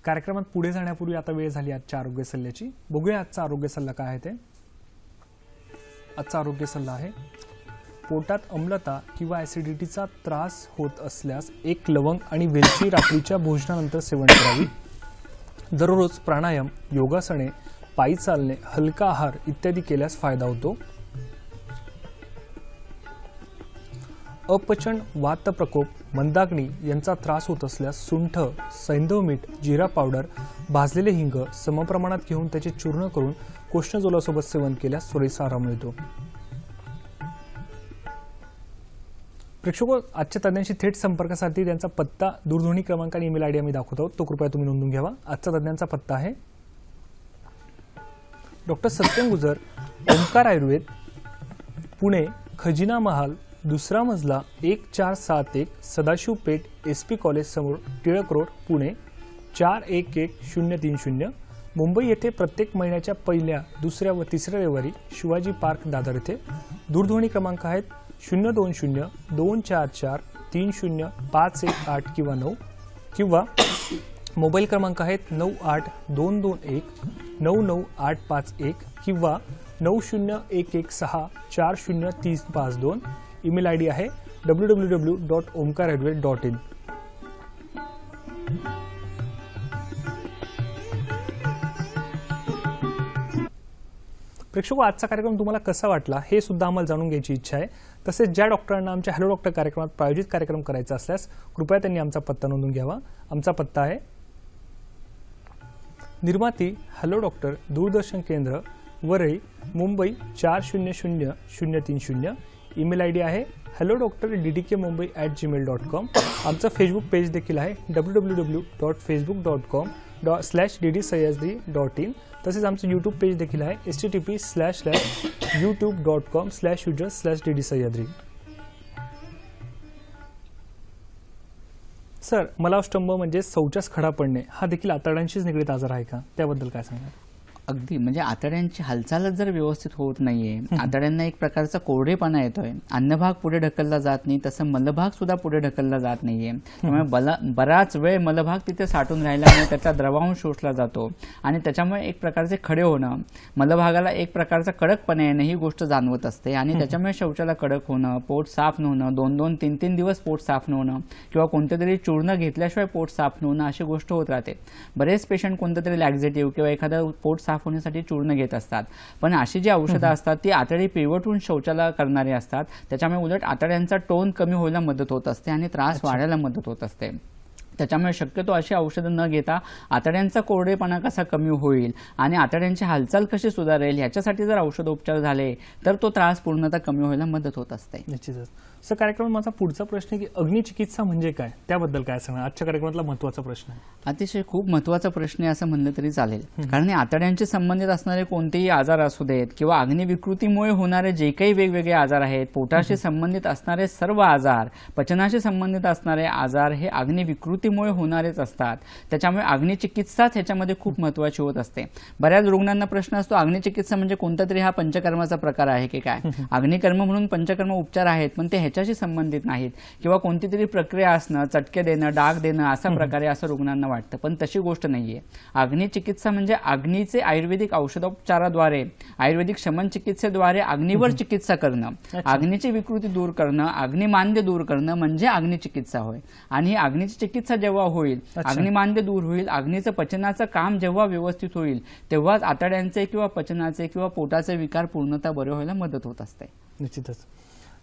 कार्यक्रमात पुढे जाण्यापूर्वी आता वेळ झाली आजच्या आरोग्य सल्ल्याची. बघूया आजचा आरोग्य सल्ला काय आहे ते. आजचा आरोग्य सल्ला आहे, पोटात अम्लता किंवा ऍसिडिटीचा त्रास होत असल्यास एक लवंग आणि वेलची रात्रीच्या भोजनानंतर सेवन करावी. दररोज प्राणायाम, योगासने, पायी चालणे, हलका आहार इत्यादी केल्यास फायदा होतो. अपचन, वात प्रकोप, मंदाग्नी यांचा त्रास होत असल्यास सुंठ, सैंधव मीठ, जिरा पावडर, भाजलेले हिंग समप्रमाणात घेऊन त्याचे चूर्ण करून कोष्णजोलासोबत सेवन केल्यास त्वरित आराम मिळतो. प्रेक्षको, आजच्या तज्ञांशी थेट संपर्कासाठी त्यांचा पत्ता, दूरध्वनी क्रमांक आणि ईमेल आयडी आम्ही दाखवत आहोत, तो कृपया तुम्ही नोंदून घ्यावा. आजचा तज्ञांचा पत्ता आहे डॉक्टर सत्यम गुजर, ओंकार आयुर्वेद, पुणे, खजिना महाल, दुसरा मजला, 1471, सदाशिव पेठ, SP कॉलेज समोर, टिळक रोड, पुणे 411030. मुंबई येथे प्रत्येक महिन्याच्या पहिल्या, दुसऱ्या व तिसऱ्या रविवारी शिवाजी पार्क, दादर येथे. दूरध्वनी क्रमांक आहेत 020-244-30-518 किंवा 9 किंवा मोबाईल क्रमांक आहेत 98-221-99851 किंवा 9011640352. ईमेल आयडी आहे www.omkarayurved.in. प्रेक्षको, आजचा कार्यक्रम तुम्हाला कसा वाटला हे सुद्धा आम्हाला जाणून घ्यायची इच्छा आहे. तसेच ज्या डॉक्टरांना आमच्या हॅलो डॉक्टर कार्यक्रमात प्रायोजित कार्यक्रम करायचा असल्यास कृपया त्यांनी आमचा पत्ता नोंदून घ्यावा. आमचा पत्ता आहे निर्माती हॅलो डॉक्टर, दूरदर्शन केंद्र, वरळी, मुंबई 400030. ईमेल आयडी आहे hellodoctor@ddkmumbai@gmail.com. आमचं फेसबुक पेज देखील आहे www.facebook.com/ddsahyadri.in. तसेच आमचं यूट्यूब पेज देखील आहे http://youtube.com/users/ddsahyadri. सर, मलावष्टंभ म्हणजे शौचास खडा पडणे हा देखील आतड्यांशीच निगडीत आजार आहे का? त्याबद्दल काय सांगणार? अगदी, म्हणजे आतड्यांची हालचालच जर व्यवस्थित होत नाहीये, आतड्यांना एक प्रकारचा कोरडेपणा येतोय, अन्नभाग पुढे ढकलला जात नाही, तसं मलभाग सुद्धा पुढे ढकलला जात नाहीये. त्यामुळे बराच वेळ मलभाग तिथे साठून राहिल्यामुळे त्याचा द्रवांश शोषला जातो आणि त्याच्यामुळे एक प्रकारचे खडे होणं, मलभागाला एक प्रकारचा कडकपणा येणं ही गोष्ट जाणवत असते आणि त्याच्यामुळे शौचाला कडक होणं, पोट साफ न होणं, 2-2, 3-3 दिवस पोट साफ न होणं किंवा कोणते तरी चूर्ण घेतल्याशिवाय पोट साफ न होणं अशी गोष्ट होत राहते. बरेच पेशंट कोणतं तरी लॅक्झेटिव्ह किंवा एखादं पोट साफ होण्यासाठी चूर्ण घेत असतात, पण अशी जी औषधं असतात ती आतडी पिळवटून शौचाला करणारी असतात. त्याच्यामुळे उलट आतड्यांचा टोन कमी व्हायला मदत होत असते आणि त्रास वाढायला मदत होत असते. त्याच्यामुळे शक्यतो अशी औषधं न घेता आतड्यांचा कोरडेपणा कसा कमी होईल आणि आतड्यांची हालचाल कशी सुधारेल याच्यासाठी जर औषधोपचार झाले तर तो त्रास पूर्णतः कमी व्हायला मदत होत असते. निश्चितच. सर, कार्यक्रमात माझा पुढचा प्रश्न आहे की अग्निचिकित्सा म्हणजे काय, त्याबद्दल काय सांगणार? आजच्या कार्यक्रमातला महत्त्वाचा प्रश्न आहे. अतिशय खूप महत्त्वाचा प्रश्न आहे असं म्हणलं तरी चालेल, कारण आतड्यांशी संबंधित असणारे कोणतेही आजार असू देत किंवा अग्निविकृतीमुळे होणारे जे काही वेगवेगळे आजार आहेत, पोटाशी संबंधित असणारे सर्व आजार, पचनाशी संबंधित असणारे आजार हे अग्निविकृतीमुळे होणारेच असतात. त्याच्यामुळे अग्निचिकित्साच ह्याच्यामध्ये खूप महत्त्वाची होत असते. बऱ्याच रुग्णांना प्रश्न असतो अग्निचिकित्सा म्हणजे कोणता तरी हा पंचकर्माचा प्रकार आहे की काय? अग्निकर्म म्हणून पंचकर्म उपचार आहेत, पण ते ह्याच्याशी संबंधित नाहीत किंवा कोणती तरी प्रक्रिया असणं, चटके देणं, डाग देणं असा प्रकारे असं रुग्णांना वाटतं, पण तशी गोष्ट नाहीये. अग्निचिकित्सा म्हणजे अग्नीचे आयुर्वेदिक औषधोपचाराद्वारे, आयुर्वेदिक शमन चिकित्सेद्वारे अग्नीवर चिकित्सा करणं, अग्नीची विकृती दूर करणं, अग्निमांद्य दूर करणं म्हणजे अग्निचिकित्सा होय. आणि ही अग्नीची चिकित्सा जेव्हा होईल, अग्निमांद्य दूर होईल, अग्नीचं पचनाचं काम जेव्हा व्यवस्थित होईल, तेव्हाच आतड्यांचे किंवा पचनाचे किंवा पोटाचे विकार पूर्णतः बरे व्हायला मदत होत असते. निश्चितच.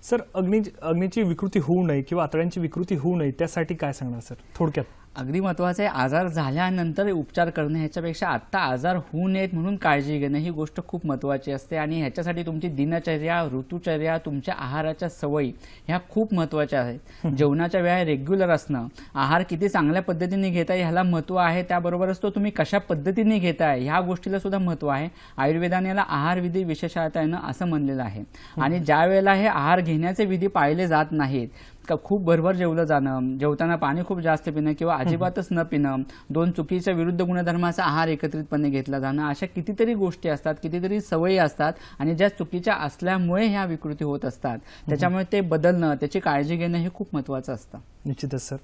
सर, अग्नीची विकृती होऊ नये किंवा आतड्यांची विकृती होऊ नये त्यासाठी काय सांगणार सर, थोडक्यात? अगदी महत्त्वाचं आहे. आजार झाल्यानंतर उपचार करणं ह्याच्यापेक्षा आत्ता आजार होऊ नयेत म्हणून काळजी घेणं ही गोष्ट खूप महत्त्वाची असते. आणि ह्याच्यासाठी तुमची दिनचर्या, ऋतुचर्या, तुमच्या आहाराच्या सवयी ह्या खूप महत्त्वाच्या आहेत. जेवणाच्या वेळा रेग्युलर असणं, आहार किती चांगल्या पद्धतीने घेताय ह्याला महत्त्व आहे. त्याबरोबरच तो तुम्ही कशा पद्धतीने घेताय ह्या गोष्टीला सुद्धा महत्त्व आहे. आयुर्वेदाने याला आहारविधी विशेषतःनं असं म्हणलेलं आहे. आणि ज्या वेळेला हे आहार घेण्याचे विधी पाळले जात नाहीत, खूप भरभर जेवलं जाणं, जेवताना पाणी खूप जास्त पिणं किंवा अजिबातच न पिणं, दोन चुकीच्या विरुद्ध गुणधर्माचा आहार एकत्रितपणे घेतला जाणं, अशा कितीतरी गोष्टी असतात, कितीतरी सवयी असतात आणि ज्या चुकीच्या असल्यामुळे ह्या विकृती होत असतात. त्याच्यामुळे ते बदलणं, त्याची काळजी घेणं हे खूप महत्त्वाचं असतं. निश्चितच सर.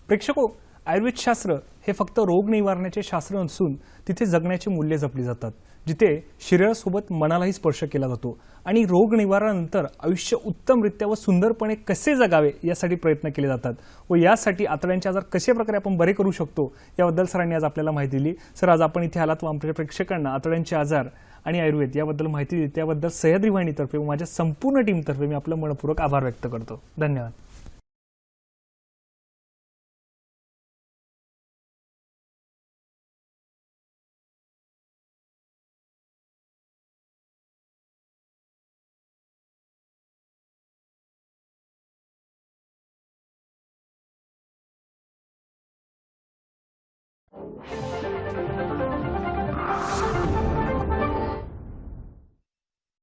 प्रेक्षको, आयुर्वेदशास्त्र हे फक्त रोग निवारण्याचे शास्त्र नसून तिथे जगण्याची मूल्ये जपली जातात, जिथे शरीरासोबत मनालाही स्पर्श केला जातो आणि रोग निवारणानंतर आयुष्य उत्तमरित्या व सुंदरपणे कसे जगावे यासाठी प्रयत्न केले जातात व यासाठी आतड्यांचे आजार कशा प्रकारे आपण बरे करू शकतो याबद्दल सरांनी आज आपल्याला माहिती दिली. सर, आज आपण इथे आलात व आमच्या प्रेक्षकांना आतड्यांचे आजार आणि आयुर्वेद याबद्दल माहिती दिली, त्याबद्दल सह्याद्री वाहिनीतर्फे व माझ्या संपूर्ण टीमतर्फे मी आपलं मनपूर्वक आभार व्यक्त करतो. धन्यवाद.